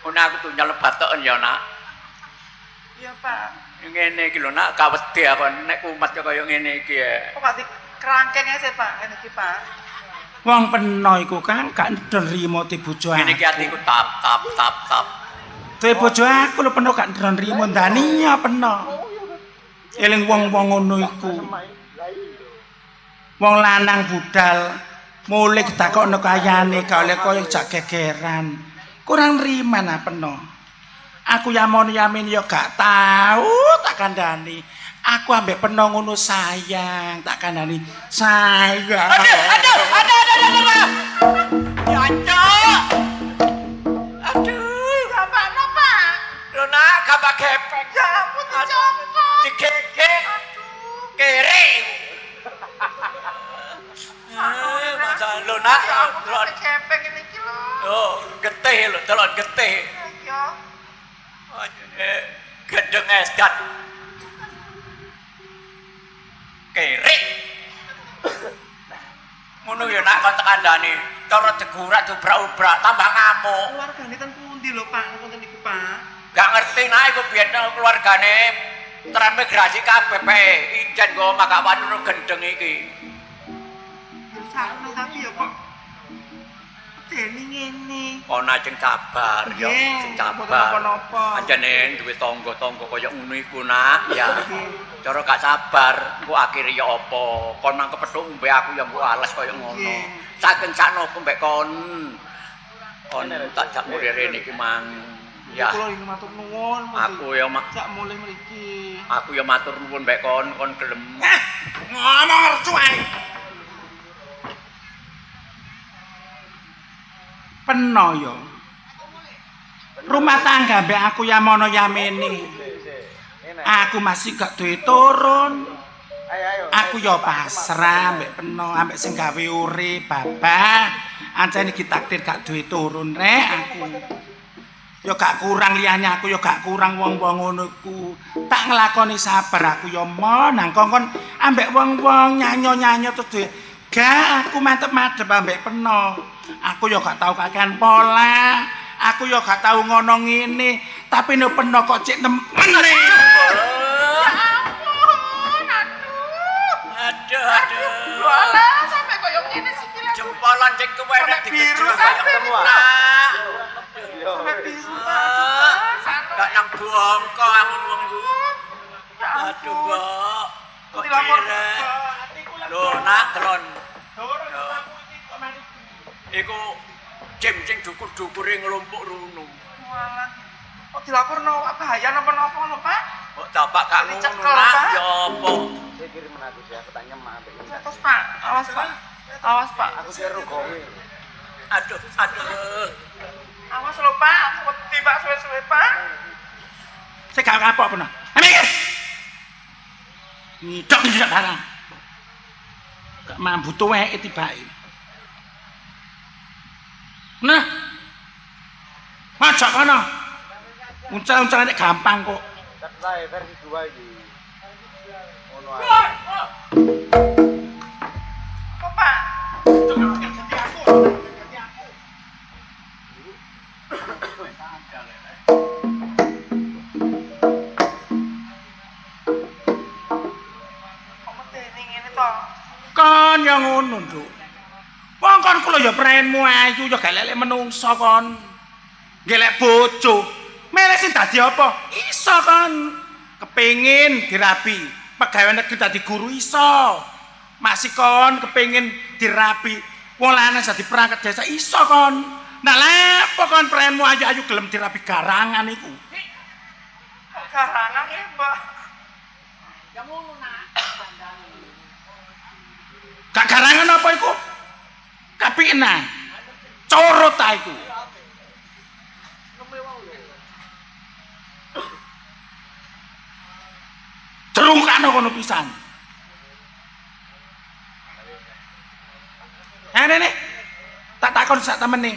Ono aku tuncal batoken ya, Nak. Iya, Pak. Ngene iki lho, Nak, kawedhe apa nek kumat kaya ngene iki ya. Kok ganti kerangkengnya sih, Pak? Ini iki, Pak. Wong peno iku kan gak nrimo ti bojo aku. Ngene iki atiku tap. Te bojo aku lho peno gak nrimo ndani ya peno. Eling wong-wong ngono iku. Wong lanang budal mulih takokno kayane gak oleh koyo jak gegeran. Kurang nriman apa peno. Aku yamon yamin yo gak tahu tak kandhani. Aku ambek peno ngono sayang tak kandhani. Sayang. Aduh. Ya, Cok. Aduh, Bapakno, Pak. lho Nak, kabak gepeng. Ya ampun, dicopot. Digege. Kere. Masa lho Nak, Ya ampun, delok. kepeng ini iki lho. Oh, getih lho, delok getih. Ya. Gendeng esdan. Kere. Ngono ya Nak kon tekandani. Cara degurak dobrak-ubrak tambah ngamuk. Keluargane ten pundi lho, Pak? Ngoten niku, Pak. Gak ngerti Nak iku biyen keluargane transmigrasi kabeh pe. Ijen go magak wanu gendeng iki. Ya sakno tapi ya kok dene ngene. Ana sing sabar ya, Nggih, sing mboten sabar. napa-napa. Anjane duwe tangga-tangga kaya ngono iku Nak, ya. Cara gak sabar, engko akhire ya apa? Kon nang kepethuk mbek aku ya mbok alas kaya ngono. Nggih. Saking saknopo mbek kon. Kon tak jak mulih rene iki mang. Ya, Kula ini matur nuwun. aku ya jak mulih mriki. aku ya matur nuwun mbek kon gelem. Ngomong cuai. Peno yo. Rumah tangga mbek aku ya mono yamene. Aku masih gak duwe turun. Aku yo pasrah mbek peno ambek sing gawe urip babah. Ancene iki takdir gak duwe turun rek aku. Yo gak kurang liyane aku yo gak kurang wong-wong ngono iku. Tak nglakoni sabar aku yo mon nang kongkon ambek wong-wong nyanyo-nyanyo terus duwe. Gak aku mantep-mantep ambek peno. Aku yo gak tau kakean pola. Aku yo gak tau ngono ngene, tapi no peno kok cek nemen. Aduh. Walah, sampe koyo ngene sih kira. Jempolan sing kewenek Biru digejrok sampe kaya semua. Nak. Sampe bisu. Gak nang bongko aku wong iku. Ya Aduh, Mbok. Kok dilapor. kira? Lho, Nak, telon. Iku jim sing dukur-dukure nglumpuk runu. Walah. Kok dilaporno bahaya napa-napa lho, Pak? Kok dapak gak ngono, Dicekel, Nak? Pak. Ya apa? Terus, Pak. Awas, Pak. Awas, Pak. Aduh. Awas lho, Pak. Aku wedi, Pak, suwe-suwe, Pak. Saya gak kapok peno. Mikir. Ngidok barang. Gak mampu tuweke tibake. Nah. Majak kono. Uncal-uncalane gampang kok. versi 2 iki. Ngono Kok, Pak? Kok medeni ngene to? Kon ya ngono, Nduk. Wong kon kula ya prenmu ayu ya gak lelek menungso kon. Gelek bojo. Meleh sing dadi apa? Iso kon kepengin dirabi. pegawai negeri dadi guru iso. Masih kon kepengin dirapi wong lanang dadi perangkat desa iso kon. Nah lapo kon premu ayu-ayu gelem dirapi garangan iku. Garangan ya, Mbak. Gak garangan apa iku? Kapina. Corot ta iku. Terungkano kono pisan. Nek. Tak takon sak temene.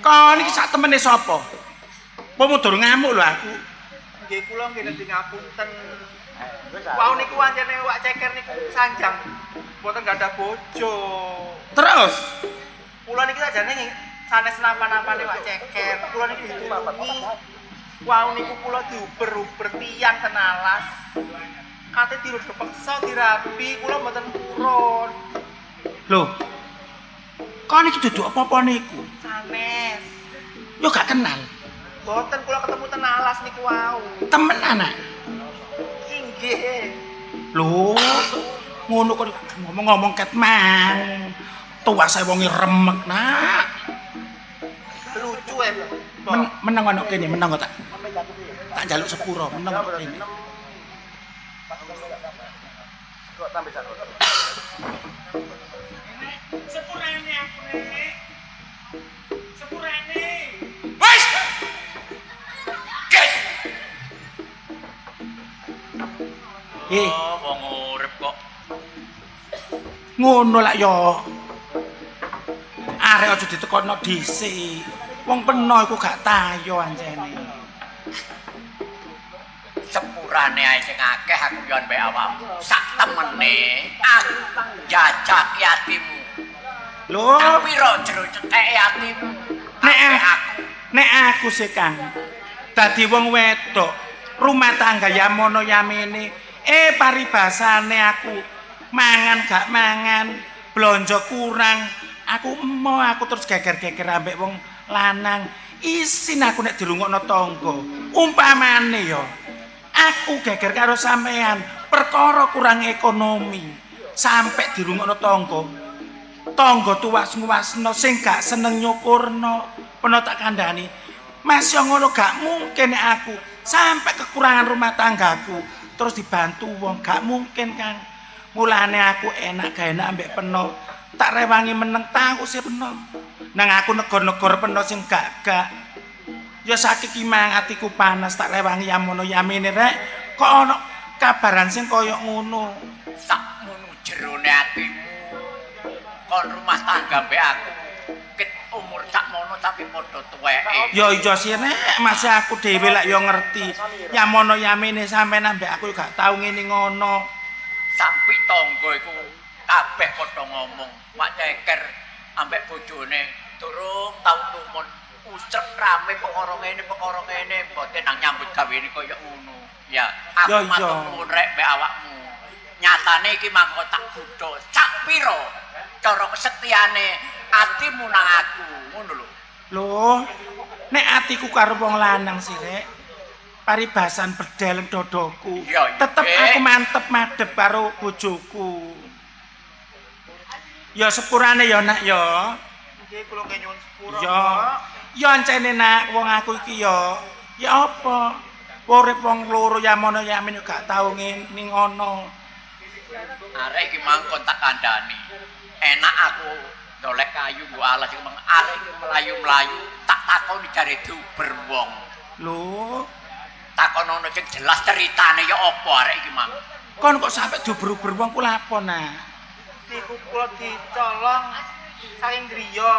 Kon iki sak temene sapa? Pomo durung ngamuk lho aku. Nggih kula nggih nedhi ngapunten. Wau niku anjene wak ceker niku sanjang. Mboten gadah bojo. Terus Kula niki sajane sanes napa-napane wak ceker. Kula niki ditulungi. Wau niku kula diuber-uber tiyang ten alas. Kate dirut kepeksa dirabi, kula mboten purun. lho. Kon iki dudu apa-apa niku? Sanes. Yo gak kenal. Mboten kula ketemu ten alas niku wau. Temen anak. Inggih. Lho, ngono kok ngomong-ngomong ket mang. Tua saya wongi remek, Nak. Lucu ya, Menang ana kene, menang tak. Tak njaluk sepuro, menang ana kene. Kok tambah satu. Sepurane aku nek. Sepurane. Wes. Kes. Oh, wong urip kok. Ngono lak yo. Arek aja ditekono dhisik. Wong peno iku gak tayo anjene. Sepurane ae sing akeh aku yo mbek awakmu. Sak temene aku jajak atimu. Lho, Tapi ro jero cetheke atimu. nek aku sih Kang. Dadi wong wedok, rumah tangga ya mono yamene. Paribasane aku mangan gak mangan, blonjo kurang. Aku terus geger-geger ambek wong lanang. Isin aku nek dirungokno tangga. Umpamane yo aku geger karo sampean perkara kurang ekonomi sampai dirungokno tangga. Tangga tuwas-nguwasno sing gak seneng nyukurno. Peno tak kandhani. Mas yo ngono gak mungkin nek aku sampai kekurangan rumah tanggaku terus dibantu wong gak mungkin Kang. Mulane aku enak gak enak ambek peno. Tak rewangi meneng tahu sih peno. Nang aku negor-negor peno sing gak. Ya sakit kimang atiku panas tak rewangi yamono yamene rek. Kok ana kabaran sing kaya ngono. Sakmono jerone atimu. Kon rumah tangga mbek aku. Ket umur sakmono tapi padha tuweke. Ya iya sih nek masih aku dhewe lak yo ngerti. Yamono yamene sampean ambek aku gak tau ngene ngono. Sampai tangga iku kabeh padha ngomong, Pak Ceker ambek bojone durung tau tumun. Usrek rame perkara ngene, mboten nang nyambut gawene kaya ngono. Ya, aku matur nuwun rek mbek awakmu. Nyatane iki mangko tak budha sak pira cara kesetiane atimu nang aku, ngono lho. Loh, nek atiku karo wong lanang sih rek. Paribasan bedel dodoku. Tetep aku mantep madhep karo bojoku. Ya sepurane ya nak ya. Nggih kula nyuwun sepuro. Ya ancene nak wong aku iki ya apa? Urip wong loro ya mono ya men gak tau ning ono. Arek iki mangkon tak kandhani. Enak aku dolek kayu nggo alas iki arek iki mlayu-mlayu tak takoni jare diuber wong. Lho, takon ono sing jelas ceritane ya apa arek iki mang. Kon kok sampe diuber-uber wong ku lapo nah? Niku kula dicolong saking griya.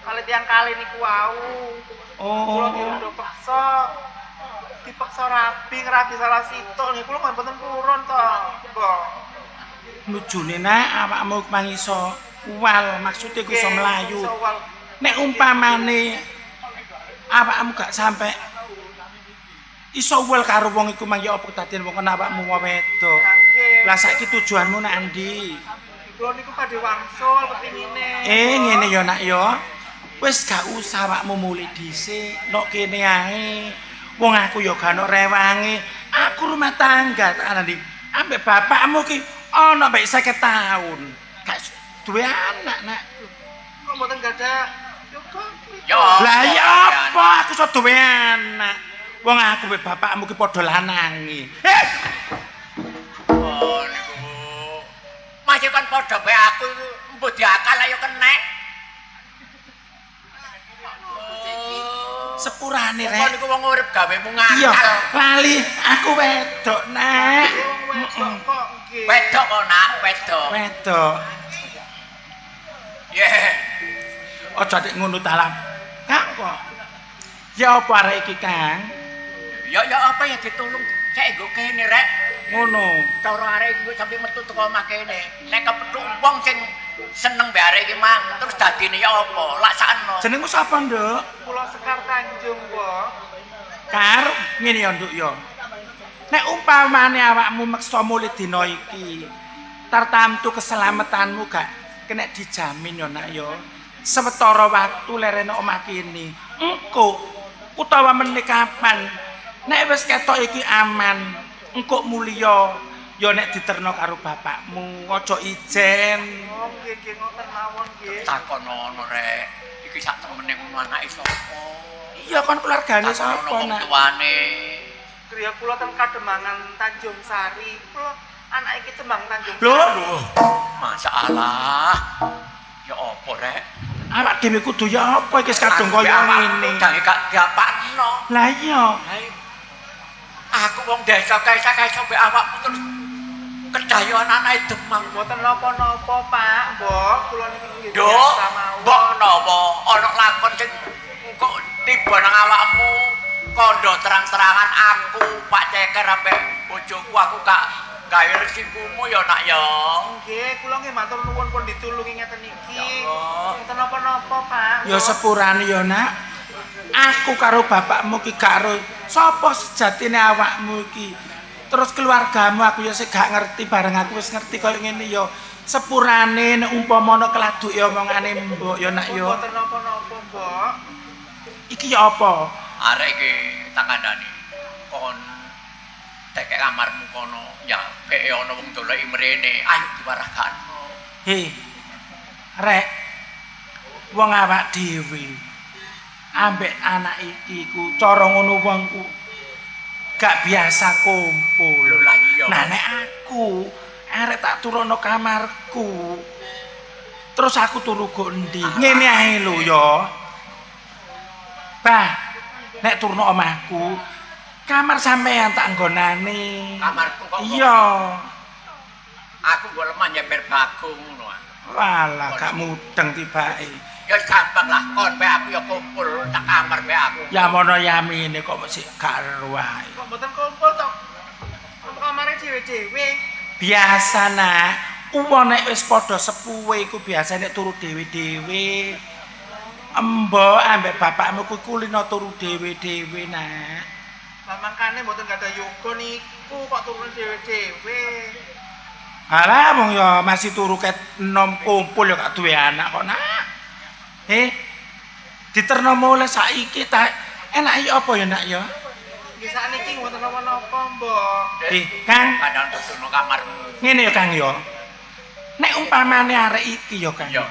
Kali tiang kali niku wau. Kula diunduk peksa. Dipeksa rabi salah sitok niku kula mboten purun to. Mbok. Lujune nak awakmu mangiso wal maksude ku iso mlayu. Nek umpamane awakmu gak sampe iso wal karo wong iku mang ya apa dadian wong awakmu wedok. Lah saiki tujuanmu nak endi? Kula niku badhe wangsul kepingine. Ngene ya nak ya. Wis gak usah awakmu mulih dhisik, nok kene ae. Wong aku ya gak ono rewange. Aku rumah tangga tak ana ndi. Ambek bapakmu ki ana mek 50 taun. Gak duwe anak, Nak. Kok mboten gadah Yo. Lah ya apa aku iso duwe anak. Wong aku mek bapakmu ki padha lanange. Oh niku. Masih kan padha bae aku mbok diakal ayo kenek. Sepurane Kok rek. niku wong urip gawemu Iya, ngakal. lali aku wedok, Nak. kok nggih. Wedok kok nak, wedok. Wedok. Ye. Aja nek ngono talam. Kang kok. Ya apa arek iki, Kang? Ya apa ya ditulung cek nggo kene rek. Ngono. Cara arek iki sampe metu teko omah kene. Nek kepethuk wong sing seneng mbek arek iki mang, terus dadine ya apa? Laksakno. Jenengmu sapa, Nduk? Kula Sekar Tanjung, Mbok. Kar, ngene ya, Nduk ya. Nek umpamane awakmu meksa mulih dina iki, tartamtu keselamatanmu gak kena dijamin ya, Nak ya. Sewetara waktu lerene omah kene. Engko utawa meneh kapan nek wis ketok iki aman, engko mulya ya nek diterno karo bapakmu, aja ijen. Oh, nggih ngoten mawon nggih. Takon ngono rek. Iki sak temene ngono anake sapa? Iya kon keluargane Takon sapa, wong Nak? tuane. Kriya kula ten Kademangan Tanjung Sari. Kula anak iki tembang Tanjung Lho, Sari. Masalah. Ya apa rek? awak dhewe kudu ya apa iki kadung kaya ngene. Jange gak diapakno. Lah iya. Aku wong desa kae mbek awakmu terus kedayon anake demam. Mboten napa-napa, Pak, Mbok. Kula niki nggih Duk, biasa mawon. mbok napa ana lakon sing kok tiba nang awakmu kondo terang-terangan aku Pak Ceker ambek bojoku aku gak gawe resikomu ya nak ya. Nggih, kula nggih matur nuwun pun ditulungi ngeten iki. Ya Allah. Mboten napa-napa, Pak. Ya sepurane ya, Nak. Aku karo bapakmu ki gak ero sapa sejatine awakmu iki. Terus keluargamu aku ya sik gak ngerti bareng aku wis ngerti kaya ngene ya. Sepurane nek umpama ana keladuk ya omongane mbok ya, Nak ya. Mboten napa-napa, Mbok. Iki ya apa? Arek iki tak kandhani. Kon tekek kamarmu kono ya peke ana wong doleki mrene. Ayo diwarahkano. Hei. Rek. Wong awak dhewe ambek anak iki ku cara ngono wongku gak biasa kumpul. Lho lah iya. Nah nek aku arek tak turono kamarku. Terus aku turu go endi? Ngene ae lho ya. Bah, nek turno omahku, kamar sampean tak nggonane. Kamarku kok. Iya. Aku kok lemah nyemper bagong ngono. Walah, gak mudeng tibake. Ya gampang lah kon mbek aku ya kumpul tak kamar mbek aku. Ya mono yamine kok mesti gak ero wae. Kok mboten kumpul to? Kamare dhewe-dhewe. Biasa nak, wong nek wis padha sepuhe iku biasa nek turu dhewe-dhewe. Mbok ambek bapakmu ku kulino turu dhewe-dhewe nak. Lah mangkane mboten gadah yoga niku kok turun dhewe-dhewe. Alah wong ya masih turu ket enom kumpul ya gak duwe anak kok nak. Diterno mulai saiki ta enak apa ya nak ya? Nggih sakniki mboten napa-napa, Mbok. Kang, Kadang tutuno kamarmu. ngene ya Kang ya. Nek umpamane arek iki ya Kang. Ya.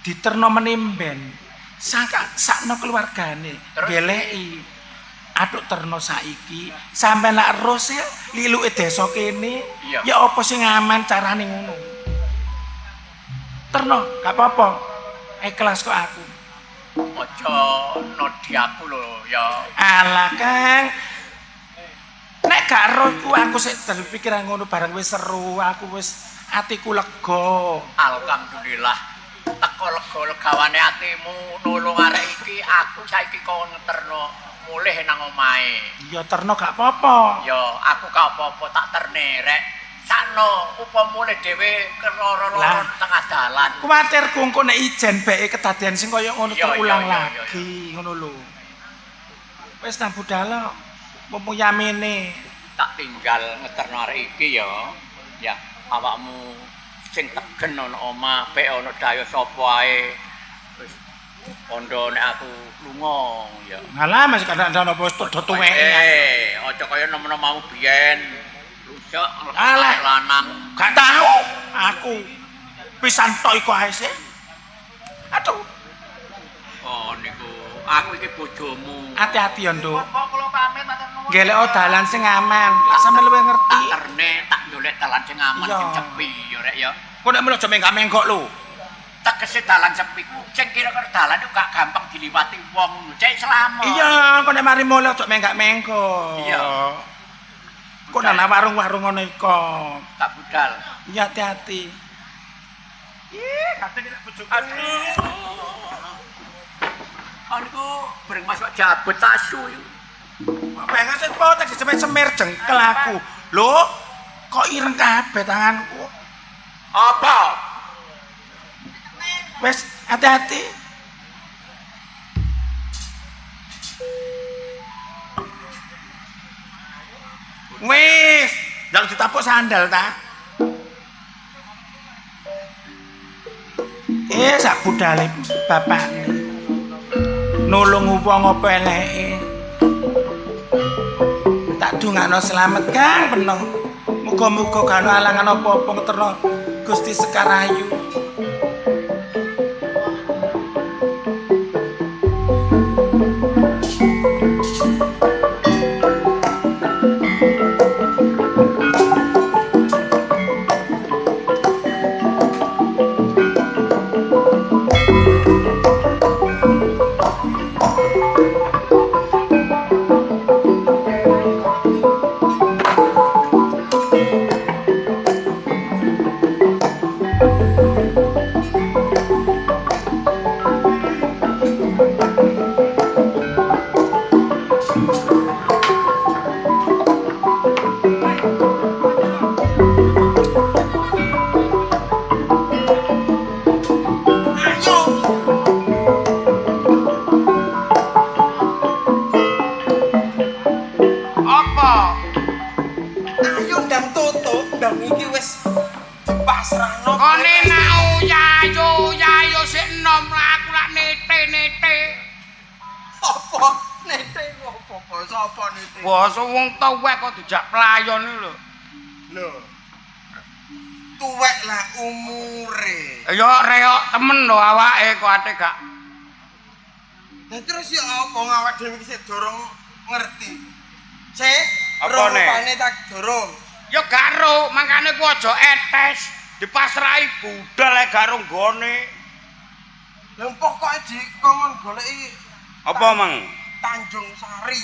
Diterno menimben sakno keluargane Terus? geleki aduk terno saiki sampe lak ros ya liluke desa kene Iya. ya apa sing aman carane ngono terno gak apa-apa ikhlas kok aku Aja nodi aku lho ya. alah Kang nek gak ero iku aku sik berpikiran ngono bareng wis seru aku wis atiku lega Alhamdulillah. Teko lega-legawane atimu nulung arek iki aku saiki kon ngeterno mulih nang omahe. ya terno gak apa-apa Ya aku gak apa-apa tak terne rek. Sakno upama mulih dhewe keloro-loro tengah dalan. kuwatirku engko nek ijen beke kedadian sing kaya ngono Iya, terulang iya, iya, lagi ngono lho wis nang budal mumpung yamene Tak tinggal ngeterno arek iki ya. Ya awakmu sing tegen ana omah, bek ana dayo sapa ae. Kondo nek aku lunga ya. Ngalah masih kadang-kadang apa wis tuwa tuweke. Aja kaya nemen mau biyen. Rujak Alah. lanang. Gak tahu aku pisan tok iku ae sih. Aduh, Oh niku aku iki bojomu. hati-hati ya, Nduk. Bapak kula pamit matur nuwun. Gelek dalan sing aman. Lek sampe luwih ngerti. Tak terne tak golek dalan sing aman Iya. sing sepi ya rek ya. Kok nek melu aja menggak-menggok lho. Tegese dalan sepi ku sing kira-kira dalan itu gak gampang diliwati wong. Cek selamat. Iya, kok nek mari mulih aja menggak-menggok. Iya. Kok nang warung-warung ngono iku. Tak budal. Iya, hati-hati. Kate nek bojoku. Aku bareng masuk jabut tasu yo. Pengen sing potek semir jengkel aku. Lho, kok ireng kabeh tanganku. Apa? Wes, hati-hati. Wes, jangan ditapuk sandal ta. Sak budale bapakne. Nulung wong apa eleke. Tak dungakno selamat Kang Penong. Muga-muga gak ana alangan apa-apa ngeterno Gusti Sekar Ayu. Basa wong tuwek kok dijak pelayon lho. Lho. Tuwek lah umure. Ya reok temen lho awake kok ate gak. Lah terus ya apa ngawak dhewe iki dorong ngerti. Cek, Apane? rupane tak dorong. Ya gak ro, mangkane ku aja etes. Dipasrahi budal ae gak ro nggone. Lah pokoke dikongkon goleki Apa, Mang? Tanjung Sari.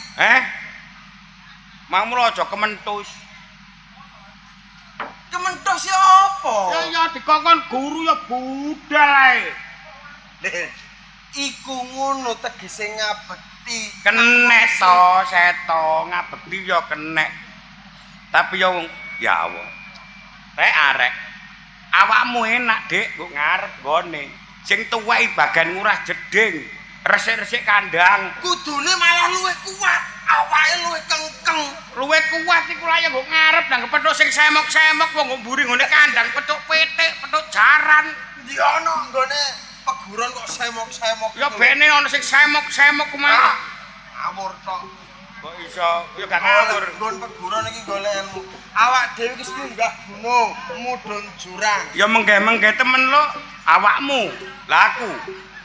Mangmu aja kementus. Kementos ya apa? Ya dikongkon guru ya budal ae. Iku ngono tegese ngabekti. Kenek to, seto, ngabekti ya kenek. Tapi ya wong ya Allah. Rek arek. Awakmu enak, Dik, kok ngarep gone. Sing tuwek bagan ngurah jeding, resik-resik kandang. Kudune malah luwih kuat, awake luwih kengkeng. Luwih kuat iku lha ya kok ngarep nang kepethuk sing semok-semok wong mburi ngene kandang petuk pitik, petuk jaran. Ndi ana nggone peguron kok semok-semok. Ya bene ana sing semok-semok kuwi. Ngawur tok. Kok iso ya gak ngawur. Nggon peguron iki golek ilmu. Awak dhewe iki munggah gunung, mudhun jurang. Ya mengge-mengge temen lo awakmu. Lah aku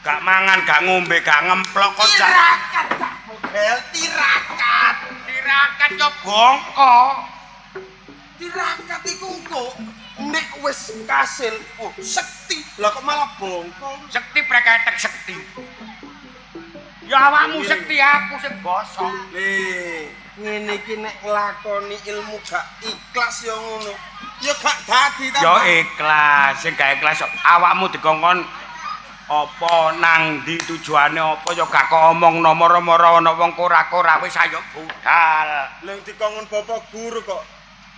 gak mangan, gak ngombe, gak ngemplok kok Tirakat tak model tirakat. tirakat yo bongko. Tirakat iku engko nek wis kasil, sekti. Lah kok malah bongkol. Sekti preketek sekti. Ya awakmu sekti aku sing bosok. Ngene iki nek nglakoni ilmu gak ikhlas ya ngono. Ya gak dadi ta. Yo ikhlas, sing gak ikhlas awakmu dikongkon apa nang ndi tujuane apa ya gak kok omong nomor-nomor ana wong kora-kora wis ayo budal. Leng dikongkon bapak guru kok.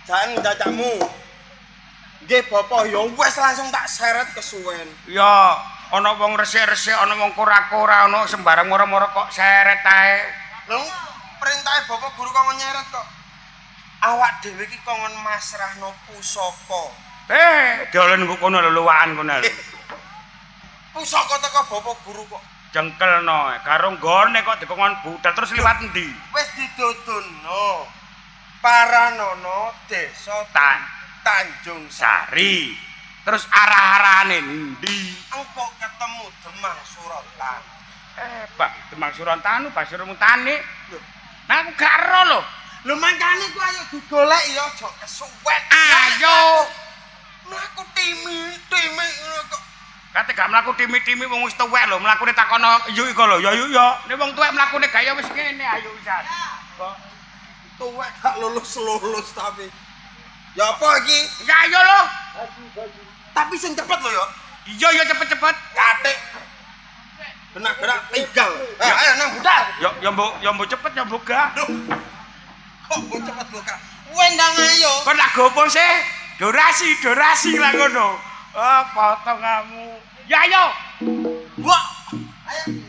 Jangan ndacakmu. Nggih bapak ya wis langsung tak seret kesuwen. Ya ana wong resik-resik, ana wong kora-kora, ana sembarang moro-moro kok seret ae. Lho perintahe bapak guru kok nyeret kok. Awak dhewe iki kongkon masrahno pusaka. Dolen kok kono leluwakan kono lho. pusaka teko bapak guru kok. Jengkelno karo nggone kok dikongkon budal terus liwat endi? Wis didudunno. Paranono Desa Tanjung Sari. Terus arah-arahane endi? engko ketemu Demang Surotan. Pak Demang Surontanu Basir Mutani. Nah aku gak ero lho. Lho mangkane ku ayo digolek ya aja kesuwet. Ayo. Mlaku timi ngono kok. Kate gak mlaku timi-timi wong wis tuwek lho, mlakune takono yuk iko lho, ya yuk ya. Nek wong tuwek mlakune gaya wis ngene ayo wisan. Kok Tuwek gak lulus tapi. Ya apa iki? ya ayo lho. Tapi sing cepet lho ya. Iya ya cepet-cepet. Katik. Gerak-gerak tinggal. Ayo nang budal. Ya mbok cepet ya mbok gak. Kok mbok cepet buka. Wendang ayo. Kok tak gopo sih? Durasi lah ngono. Oh, potong kamu. Ya ayo. Wah. Ayo.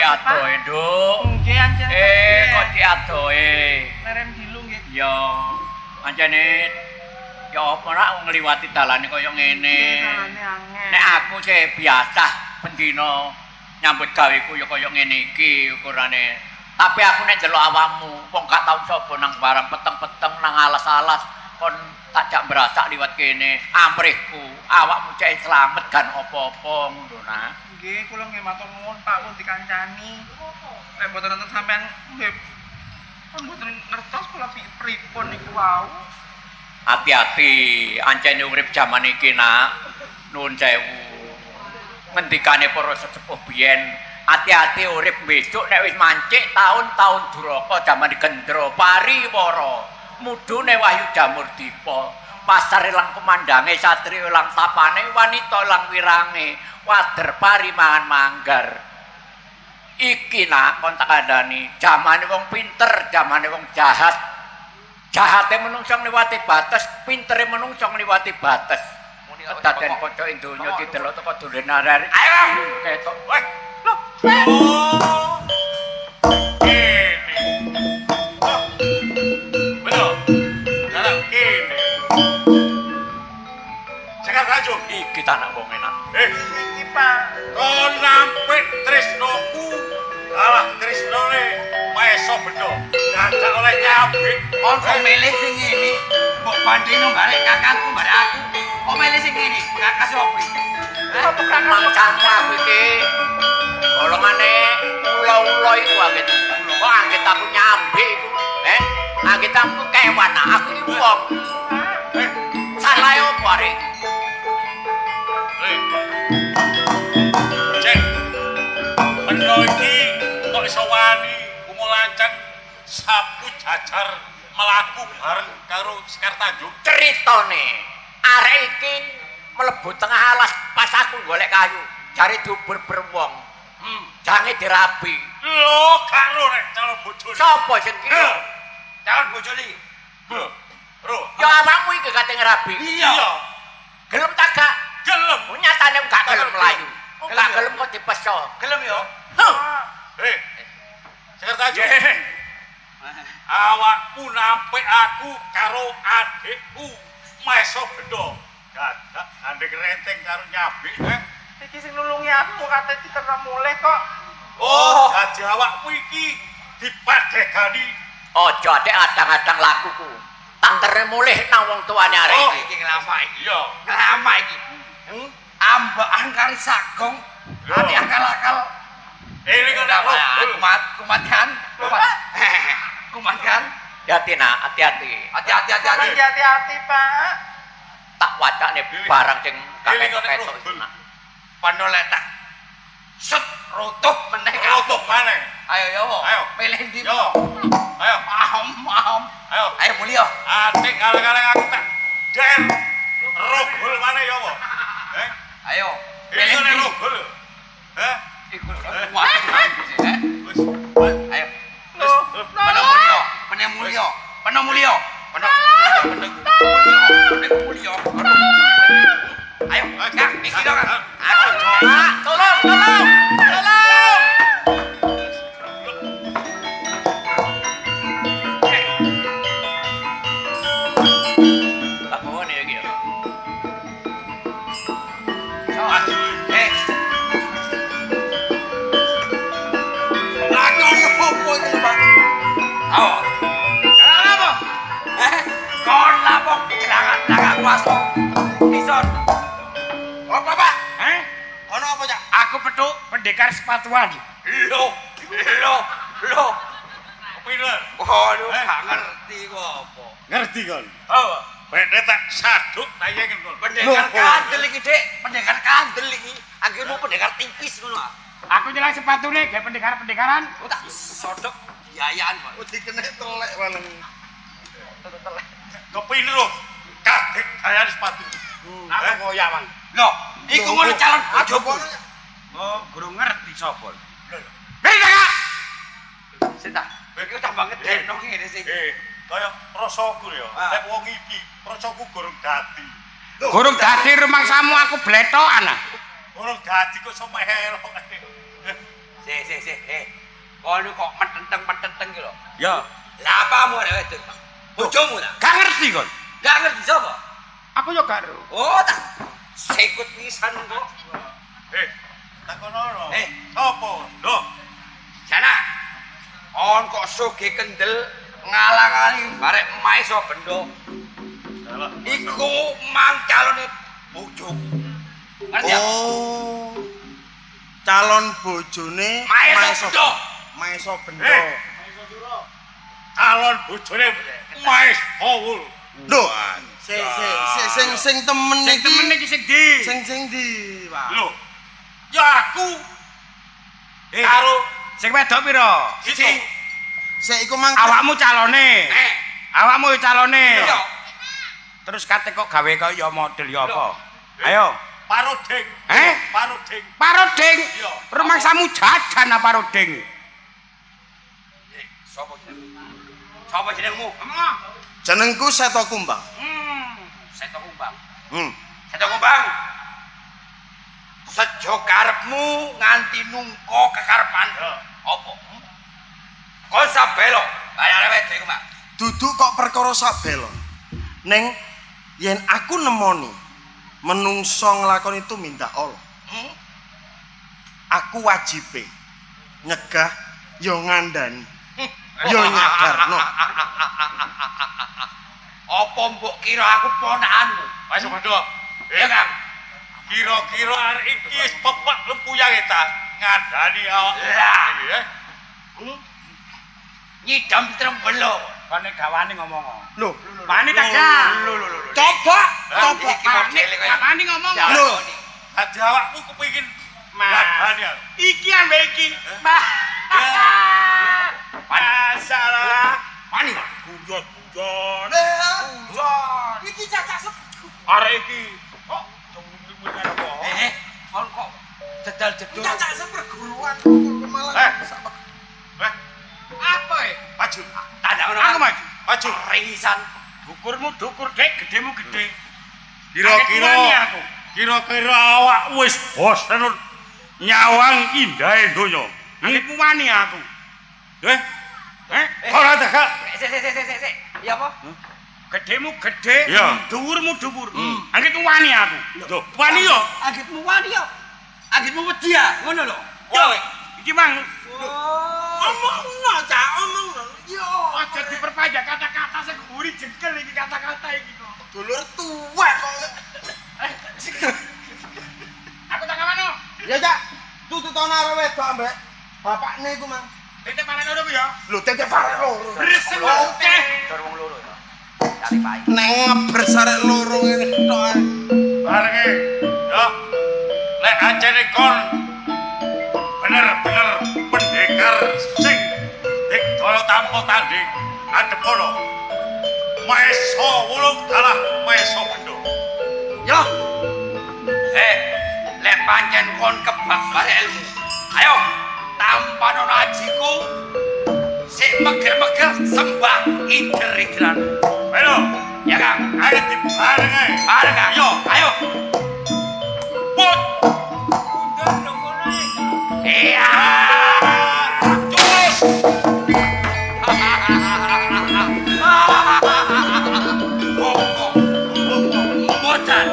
Adoe, Nduk. Nggih, Anjen. Kok diadoe. Leren dilu nggih. Ya, pancene ya apa nak ngliwati dalane kaya ngene. Dalane angel. Nek aku sih biasa bendina nyambut gaweku ya kaya ngene iki ukurane. Tapi aku nek ndelok awakmu, wong gak tau sapa nang barang peteng-peteng nang alas-alas kon takjak berasak liwat kene. Amrihku, awakmu cek slamet kan apa-apa ngono nah. Nggih, kula nggih matur nuwun Pak pun dikancani. Nek mboten wonten sampean nggih pun mboten ngertos kula pripun niku wau. Hati-hati, ancene urip jaman iki nak. Nuwun sewu. Ngendikane para sesepuh biyen, hati-hati urip besok nek wis mancik taun-taun duraka jaman gendro pariwara. Mudune Wahyu Jamurdipa. Pasar ilang pemandange, satria ilang tapane, wanita ilang wirange, wader pari mangan manggar. Iki nak kon tak kandhani, jamane wong pinter, jamane wong jahat. Jahate menungso ngliwati batas, pintere menungso ngliwati batas. Kedaden kanca ing donya didelok teko dolen arek. Ayo ketok. Weh. Lho. Oh. Ini. Oh. Betul. Dalam ini. Sekar Tanjung iki tanah wong enak. Iki Pak. Kon nampik tresnoku. Alah tresnone maeso bedo. Dadak oleh nyabik. Kon kok milih sing ngene? Mbok bandingno barek kakangku barek aku. Kok milih sing ngene? Kakak Sopi. Apa mangsamu aku iki? Golongane ula-ula iku anggit. Kok anggit aku nyambi iku? Anggit aku kewan, aku iki wong. Salah opo arek? Cek. Bendo iki kok iso wani kumulancang sapu jajar melaku bareng karo Sekar Tanjung. Ceritane arek iki mlebu tengah alas pas aku golek kayu. Jare diuber wong. Jange dirabi. Lho, karo rek calon bojone. Sopo sing ki? Calon bojone. Bro. Ya awakmu iki kate ngerabi. Iya. Gelem tak gak? Gelem. Nyatane gak gelem mlayu. Gak gelem kok dipeso. Gelem yo. Hei. Sekretaris. Awakmu nampik aku karo adikku Maeso Bendo. Dadak andek renteng karo nyabik, Iki sing nulungi aku kate diterna mulih kok. Oh, dadi awakmu iki dipadegani. Aja atik adang-adang lakuku. Tak tere mulih nang wong tuane arek Oh, iki. Iki ngelama iki. Iya. Ngelama iki. Ambekan kari sagong. Ati akal-akal. Ini kan Kumat kan? Kumat kan? Hati nak, hati-hati. Hati-hati. Hati-hati, Pak. Tak wacane barang sing Ini kan ketok-ketok rubel. nak. Panolek tak. Set rotup meneh. Rotup maneh. Ayo yo. Ayo. Milih ndi? Yo. Ayo. Paham. Ayo. Ayo mulya. Atik kaleng-kaleng aku tak der. Rogol maneh ya apa? Ayo. Ini kan rogol. Iku kuat. Wis. Ayo. Wis. Penuh mulya. Ayo, Kak, iki dong, Kak. Pak, tolong. Tak mau nih iki ya. Lakon opo iki, Pak? Ayo. Kenapa? Kon lapok celaka kuaso. Ison. Apa, Pak? Ono apa, Cak? Aku petuk pendekar sepatuan. Lo. Pinter. Waduh, gak ngerti kok apa. Ngerti kon? Apa? Bene tak saduk tayengen kon. Pendekar kandel iki, Dik. Pendekar kandel iki. Akhirnya pendekar tipis ngono. Aku jelas sepatune kayak pendekar-pendekaran. Oh tak sodok biayaan kok. Oh, dikene telek waleng. Kepinter lho. Kaget kaya sepatu. Apa ngoyak, Mang? Loh, iku ngono calon bojoku. Oh, guru ngerti sapa. Kak. Sita. Iku tambah ngedeno ngene sing. Kaya rasaku ya. Nek wong iki rasaku gorong dadi. Gurung dadi rumangsamu aku bletokan ah. Gorong dadi kok sampe elok. Si. Kono kok metenteng-metenteng ki lho. Ya, Lah apamu arek wedok? Bojomu ta? gak ngerti kon. Gak ngerti sapa? Aku yo gak ero. Oh, tak sikut pisan kok. Takono. Eh. Sopo? Lho. Sana. On kok sugih kendel ngalang-aling barek Maeso Bendo. Iku mang calone bojoku. Ngerti ya? Oh. Calon bojone Maeso Bendo. Maeso Bendo. Calon bojone Maes Howul. Lho, sing temen Sing iki. temen iki sing ndi? Sing ndi, Pak? Lho. Ya aku karo Sing wedok pira? itu. Sik iku mang Awakmu calone. Awakmu calone. Iya. Terus kate kok gawe kaya model ya apa? Ayo. Paroding. Paroding. Paroding. Iya. Rumangsamu jajan apa paroding? Sopo jenengmu? Sopo jenengmu? jenengku Seto Kumbang. Seto Kumbang. Hmm. Seto Kumbang. Sejo karepmu nganti nungko kekarepan. Apa? Kon sabelo. Kaya arek iku, Mak. Duduk kok perkara sabelon. Ning yen aku nemoni menungso nglakoni itu minta Allah. Aku wajibe nyegah yo ngandani. Yo nyadarno. Apa mbok kira aku ponakanmu? Mas Bendo. Ya, Kang. Kira-kira arek iki wis pepek lempuyang ta ngadani awak. Lah. Nyidam trembelo. Kone gawane ngomong. Lho, Wani tak gak? coba Iki modele kaya. Wani ngomong. Lho. Dadi awakmu kepengin ngadani aku. Iki ambek iki. Masalah. Mani. Guyon. Iki cacak Arek iki kok Kon kok dedal jedul. cacak seperguruan malah. Apa Apa e? Maju. Tanda ngono. Aku maju. Maju. Ringisan Ukurmu dukur dek, gedemu gede. Kira-kira awak wis bosen nyawang indahe donya. Angitmu wani aku. Ora tak. Sik. Ya apa? Gedemu gede, Iya. dhuwurmu dhuwur. Angitmu wani aku. Loh, wani yo. Agitmu wani yo. Agitmu wedi ya, ngono lho. Yo, iki mang. Omongno, Cak, omongno. Yo, Aja diperpanjang kata-kata sing guri jengkel iki kata-kata iki kok. dulur tuwek kok. Aku tak kamano. Ya, Cak. Tututone arek wedok ambek bapakne iku, Mang. Titik mana loro ku ya? Lho, tete parek loro. Bresek oke. Dor wong loro ya. Cari pai. Neng ngebres arek loro ngene tok ae. Barenge. Yo. Lek anjene kon bener-bener pendekar sing dikdaya tanpa tanding adep kono. Maesa wulung dalah maesa bendo. Yo. Lek pancen kon kebak bare ilmu. Ayo, tampano ajiku. Sik meger-meger sembah ider-ideran. Ayo, Ya Kang. ayo dibareng ae. Bareng Kang. Yo, ayo. Put. Iya. Terus. Bocan.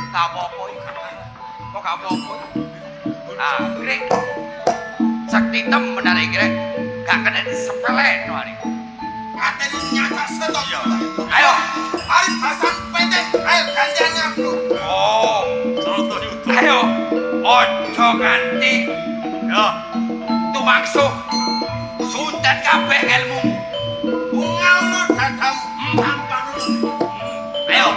Gak apa-apa iki. Kok gak apa-apa? Ah, Grek. Sakti temenan iki, Grek. Gak kena disepelekno ari. Atene nyacak setok yo. Ayo. Mari pasang PT, ayo gantian nyablu. Oh, Contoh YouTube. ayo. Ojo nganti Ya. tumangsuh. Sundan kabeh ilmu. Ngono dadam tampan. Ayo.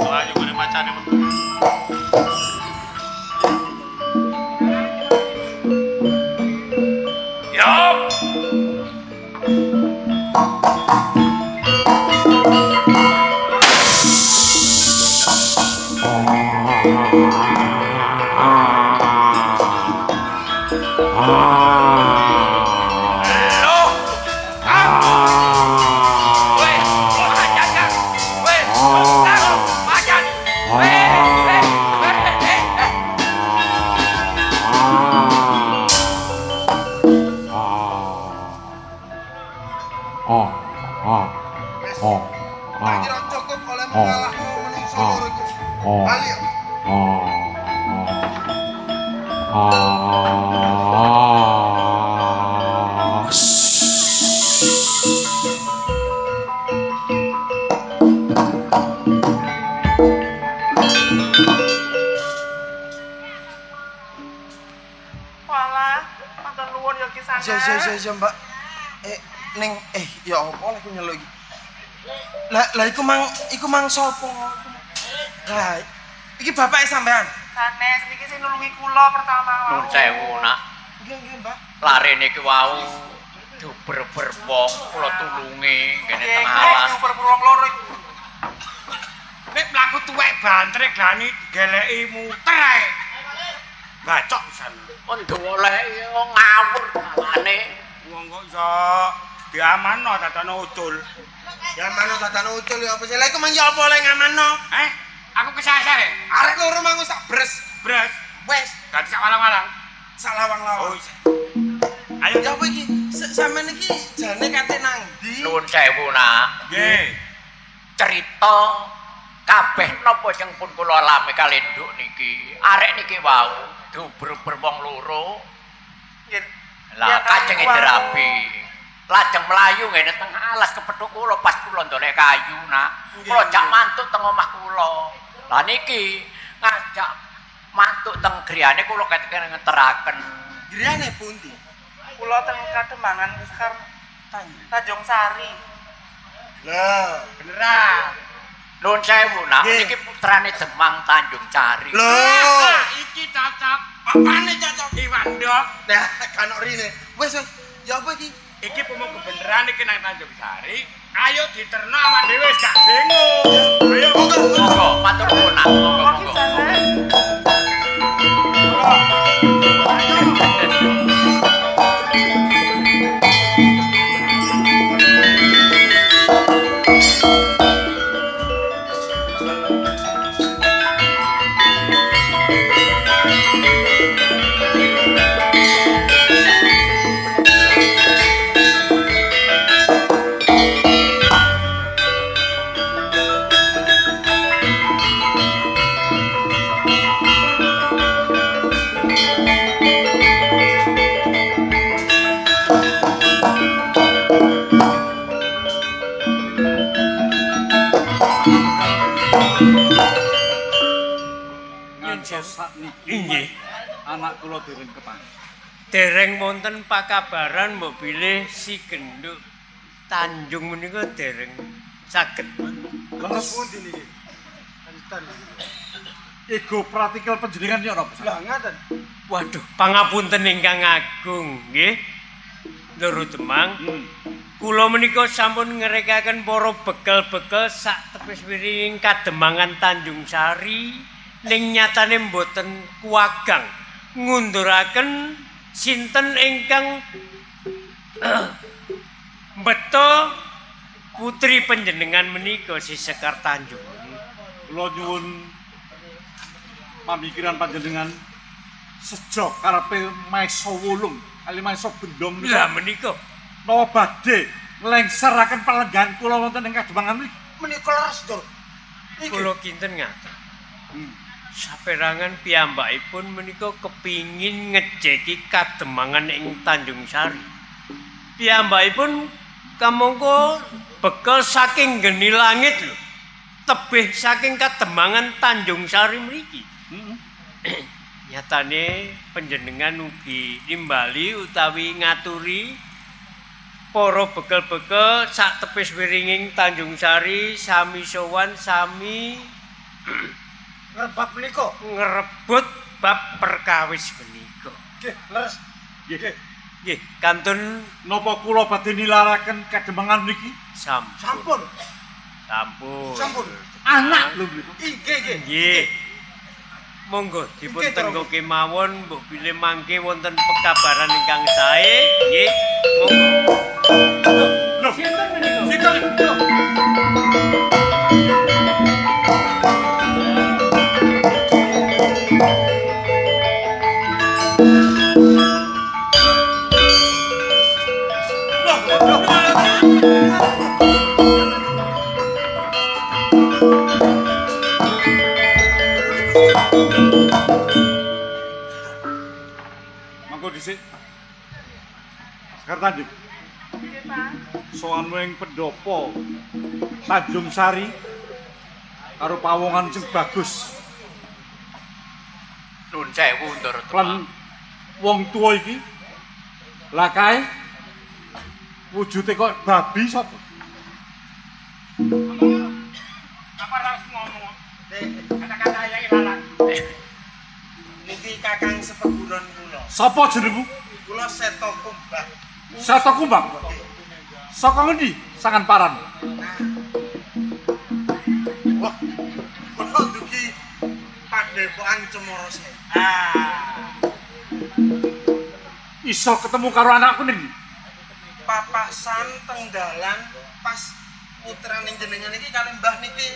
Ayo gone macane. Yo. Loh. Weh, macan Kang. Weh, Kang, macan. Weh. Tak kira cukup oleh mengalahmu menungso loro iki. Bali yo. Walah, matur nuwun ya kisana. Ya, Mbak. Ning ya apa lek nyeluk iki? Lah iku mang sapa? Lah iki bapake sampean. Sanes niki sing nulungi kula pertama wae. Nun sewu nak. Nggih, Mbak. Larene iki wau diuber-uber wong kula tulungi kene tengah Nggih, alas. super wong loro iku. Nek mlaku tuwek bantrek glani geleki muter ae. Bacok pisan. Kon doleki wong ngawur dalane. Wong kok iso diamanno dadane ucul. Ya mana dadane ucul ya apa sih? Lah iku mang ya apa lek ngamanno? Aku kesasar ya? Arek loro mang wis tak bres. Bres. Wes, Ganti sak walang-walang. sak lawang-lawang. Ayo Ya apa iki? Sampeyan iki jane kate nang ndi? Nuwun sewu nak. nggih. Cerita kabeh napa sing pun kula alami kali nduk niki. Arek niki wau diuber-uber wong loro. Lah kacenge derapi. Lajeng mlayu ngene tengah alas kepethuk kula pas kula ndolek kayu nak. Kula jak mantuk teng omah kula. Lah niki ngajak mantuk teng griyane kula ketek ngeteraken. Griyane pundi? Kula teng Kademangan Sekar Tanjung Sari. Lah, Beneran. Nuwun sewu nak, Nggih. niki putrane Demang Tanjung Sari. lho. Iki cocok. Apane cocok? Iwan Dok. Nah, kan rene. Wes, ya apa iki? Iki pemuku beneran iki nang Tanjung Sari. Ayo diterno awak dhewe wis gak bingung. Ayo. Monggo matur nuwun nak. Monggo Kok monggo. kisana? Ayo. sakniki Inggih. anak kula dereng kepanggih. Dereng wonten pakabaran mbok bilih si Genduk Tanjung menika dereng saged. Leres pundi niki? Ego praktikal panjenengan ya napa? Lah ngaten. Waduh, pangapunten ingkang agung nggih. Loro Demang. Kula menika sampun ngerekaken para bekel-bekel sak tepis wiring Kademangan Tanjung Sari ning nyatane mboten kuwagang ngunduraken sinten ingkang beto putri panjenengan menika si Sekar Tanjung. Kula nyuwun pamikiran panjenengan sejak karepe Maesa Wulung kali Maesa Gendong Lah menika napa badhe nglengseraken palenggan kula wonten ing Kademangan mriki. Menika leres, Dur. kula kinten ngaten. Saperangan piyambakipun menika kepingin ngejeki Kademangan ing Tanjung Sari. Piyambakipun kamangka bekel saking geni langit lho. Tebih saking Kademangan Tanjung Sari mriki. Nyatane panjenengan ugi nimbali utawi ngaturi para bekel-bekel sak tepis wiringing Tanjung Sari sami sowan sami Ngerebab menika. ngrebut bab perkawis menika. Nggih, leres. Nggih. Nggih, kantun Napa kula badhe nilaraken Kademangan mriki? sampun. Sampun. Sampun. Sampun. Anak lho mriku. Nggih, nggih. Nggih. Monggo dipun Nggih, Toro. tenggoke mawon mbok bilih mangke wonten pekabaran ingkang sae. Nggih. Monggo. Lho, Sinten menika? sinten? Mangko dhisik. Sekar Tanjung. Soanmu ing pendopo Tanjung Sari karo pawongan sing bagus. Nuwun sewu Ndara Lan wong tuwa iki lah kae wujude kok babi sapa? Apa harus ngomong? Kata-kata yang ilalang. Niki Kakang sepeguron kula. Sapa jenengmu? Kula Seto Kumbang. Seto Kumbang. Saka ngendi? Sangan Paran. Wah. Kula dugi Padepokan Cemoro Sewu. Iso ketemu karo anakku ning. Papasan teng dalan pas putraning jenengan iki kali mbah niki.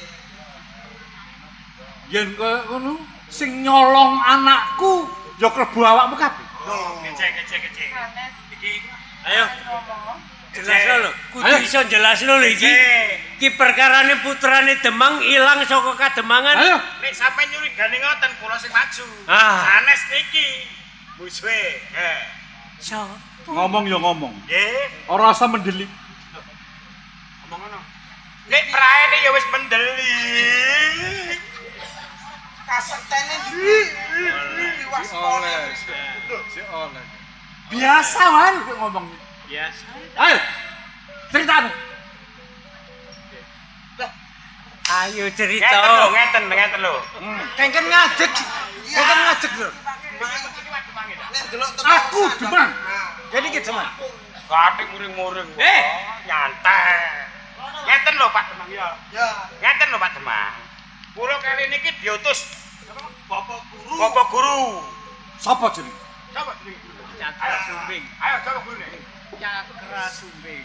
Yen ngono sing nyolong anakku ya klebu awakmu kabeh. Kece. Iki ayo. Jelasno lho. Kudu iso jelasno lho iki. Iki perkarane putrane Demang ilang saka Kademangan. Ayo. Nek sampe nyurigane ngoten kula sing maju. Ah. Sanes niki. Musuhe. So, Ngomong ya ngomong. Nggih. Ora usah mendelik. Ngomong ngono. Nek praene ya wis mendeli. Kasetene iki. Liwas oleh. Biasa wae kok ngomong. biasa. Ayo. Ceritane. Ayo cerita. Ngeten lho. Kengken ngadeg. Kengken ngadeg lho. Nek delok Aku Demang. Jadi iki Demang. Katik muring-muring. Nyantai. Ngeten lho Pak Demang ya. Ya, Ngeten lho Pak Demang. Kula kali niki diutus Bapak Guru. Bapak Guru. Sapa jeneng? Coba jenenge. Cakra Sumbing. Ayo coba guru nih. Cakra Sumbing.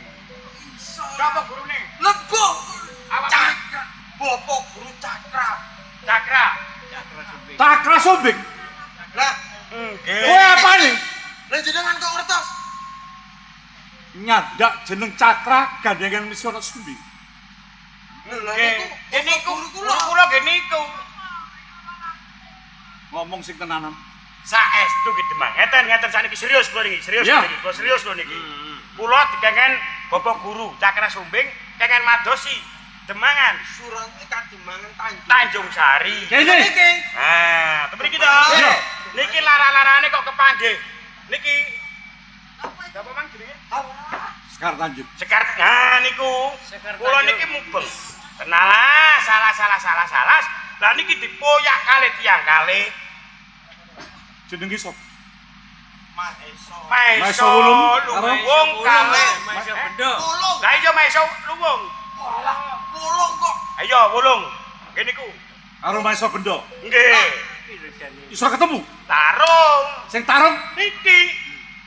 Coba guru nih. Lebo. Apa? Cakra. Bapak Guru Cakra. Cakra. Cakra Sumbing. Cakra Sumbing. Lah, Kowe apa nih? lha jenengan kok ngertos? Nyandak jeneng Cakra gandengan mesti ana Sumbing. Lha Ini niku guru guru kula. kula gini ku. Ngomong sing tenanan. Saestu ki Demang. Ngeten sakniki serius kula niki, serius Ya. niki. Kula serius lho niki. Kula dikengen Bapak Guru Cakra Sumbing kengen madosi Demangan. Surat Kademangan Tanjung Sari. Kene. Nah, temen iki to. Niki lara-larane kok kepanggih. Niki apa mang jenenge? Sekar Tanjung. Sekar. Nah niku. Kula niki mubeng. Tenang, salah. Lah niki dipoyak kali tiang kali. Jenenge sapa? Maeso luwung kali. Maeso bendo. Lah iya maeso luwung. Pulung kok. Ayo wulung. Ngene niku. Karo Maeso Bendo. Nggih. Iso ketemu. Tarung. Sing tarung. Niki.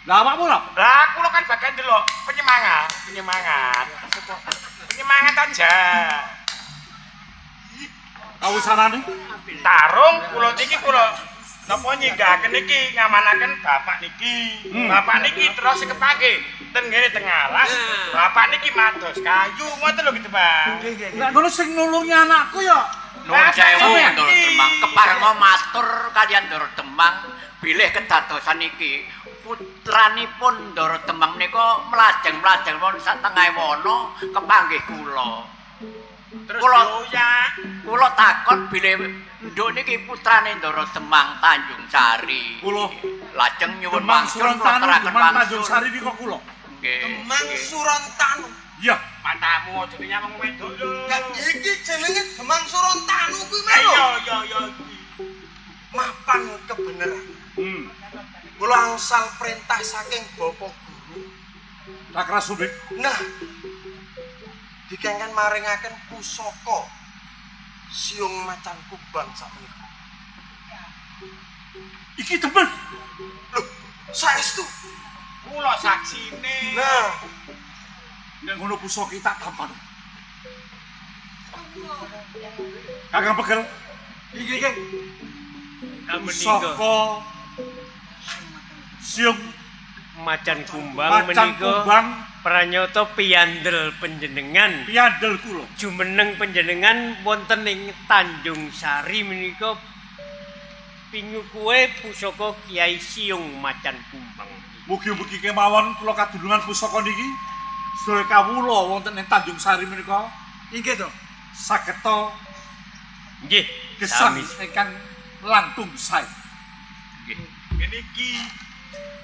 Lah awakmu lho. Lah kula kan bagian delok penyemangat. Penyemangat aja. Kawisanane Tarung kula niki kula napa nyinggahaken niki ngamanaken bapak niki. Bapak niki terus kepanggih ten ngene teng alas. Bapak niki mados kayu ngoten lho gitu, Bang. Lah ngono sing nulungi anakku ya. Nuwun sewu Ndoro Demang keparenga matur kaliyan Ndoro Demang bilih kedadosan iki putranipun Ndoro Demang nika mlajeng-mlajeng wonten satengah wana kepanggih kula. Terus Kula takon bilih nduk niki putrane Ndoro Demang Tanjung Sari. Kula Lajeng nyuwun Demang wangsul kula Surantanu teraken Demang wangsul. Tanjung Sari nika kula. Nggih. Demang Surantanu. Iya. matamu aja nyamang wedok lho. Gak iki jenenge Demang Surantanu kuwi mah Ayo lho. yo. Mapan kebeneran. Kula angsal perintah saking Bapak Guru. Cakra Sumik. Nah, dikengken maringaken pusaka siung macan kubang sakmenika. Iki temen. Lho, saestu. Kula saksine. Nah, Nek ngono pusaka iki tak tampan. Kakang Pegel. iki iki Pusaka siung Macan kumbang macan menika kumbang pranyata piyandel panjenengan piandel kula. jumeneng panjenengan wonten ing Tanjung Sari menika pinyukuhe pusaka Kiai Siung Macan Kumbang. Mugi-mugi kemawon kula kadulungan pusaka niki sedaya kawula wonten ing Tanjung Sari menika iki to. sageta Nggih, gesang sami. ingkang langkung sae. Ngene iki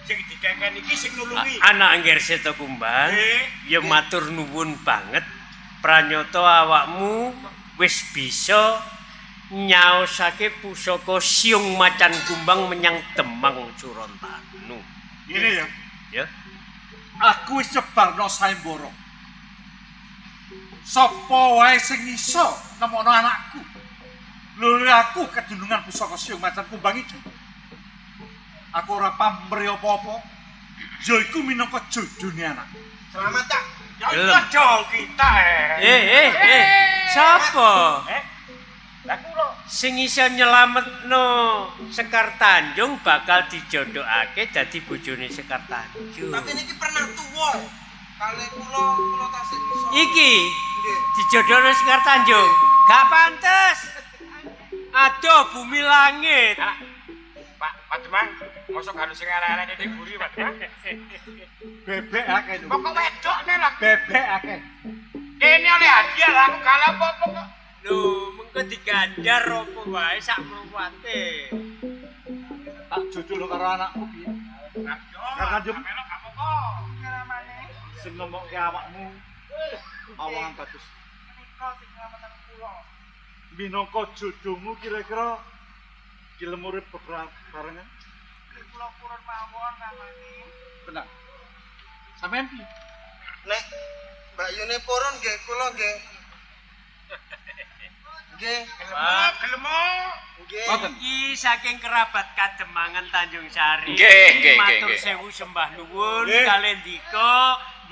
sing dikengken iki sing nulungi. Anak Angger Seto Kumbang, ya matur nuwun banget pranyata awakmu wis bisa nyaosake pusaka Siung Macan Kumbang menyang Demang Surantanu. Ngene ya. Ya. Aku wis nyebarno sayembara. Sapa wae sing iso nemono anakku. Lho aku kadunungan pusaka Siung Macan Kumbang iki. Aku ora pamrih apa-apa. Ya iku minangka jodone anak. Selamat tak. Ya iya dong kita. Sapa? Lah kula Sing iso nyelametno Sekar Tanjung bakal dijodhokake dadi bojone Sekar Tanjung. Tapi niki pernah tuwa. Kali kula tasih bisa. Iki Nggih. dijodhokno Sekar Tanjung. Gak pantes. Aduh bumi langit. Pak Demang, mosok harus sing arek-arek ning buri, Pak Demang. Bebek akeh lho. Pokok wedok ne lah. Bebek akeh. Kene oleh hadiah lah aku kalah apa-apa kok. Lho, mengko diganjar apa wae sak mruwate. Tak jujur karo anakmu piye? Karena jem melok apa-apa. Sing nemokke awakmu awangan bagus. Menika sing nglametaken kula. Minangka jodohmu kira-kira gelem urip bebarengan? Kula purun mawon ramane. Benar. Sampeyan piye? Nek Mbak Yune purun nggih kula nggih. Nggih. Gelem. Nggih. Iki saking kerabat Kademangan Tanjung Sari. Nggih. Matur sewu sembah nuwun Nggih. kalih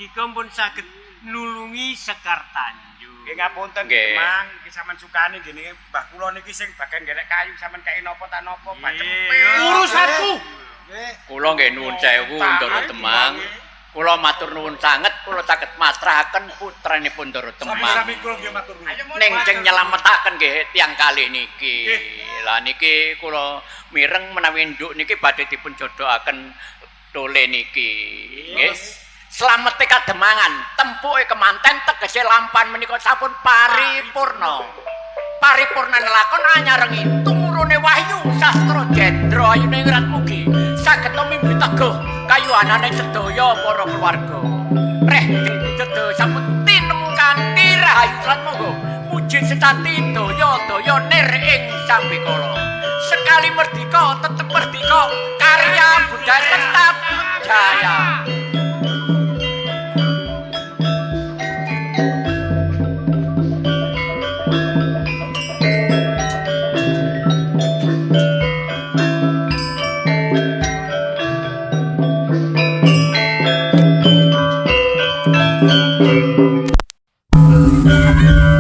Dika pun saged nulungi Sekar Tanjung. Nggih ngapunten Nggih. Demang, iki sampean sukani jenenge Mbah kula niki sing bagian gerek kayu sampean kei napa ta napa Pak Cempil. Urusanku. Nggih. Kula nggih nuwun sewu Ndoro Demang. Kula matur nuwun sanget kula saged matrahaken putranipun Ndoro Demang. Sami-sami kula nggih matur nuwun. Ayo Ning sing nyelametaken nggih tiyang kalih niki. Lah niki kula mireng menawi nduk niki badhe dipun jodhokaken tole niki. Nggih. Slamete kademangan, tempuke kemanten tegese lampan menika sampun paripurna. Paripurna nelakon anyarengi tumurune wahyu sastra jendra ayune ngrat mugi saged mimpi teguh kayuhanane sedaya para keluarga. Reh sedaya sampun tinemu kanthi rahayu lan monggo muji sejati daya-daya nir ing sambikala. Sekali merdika tetep merdika, karya budaya tetap jaya. Thank you.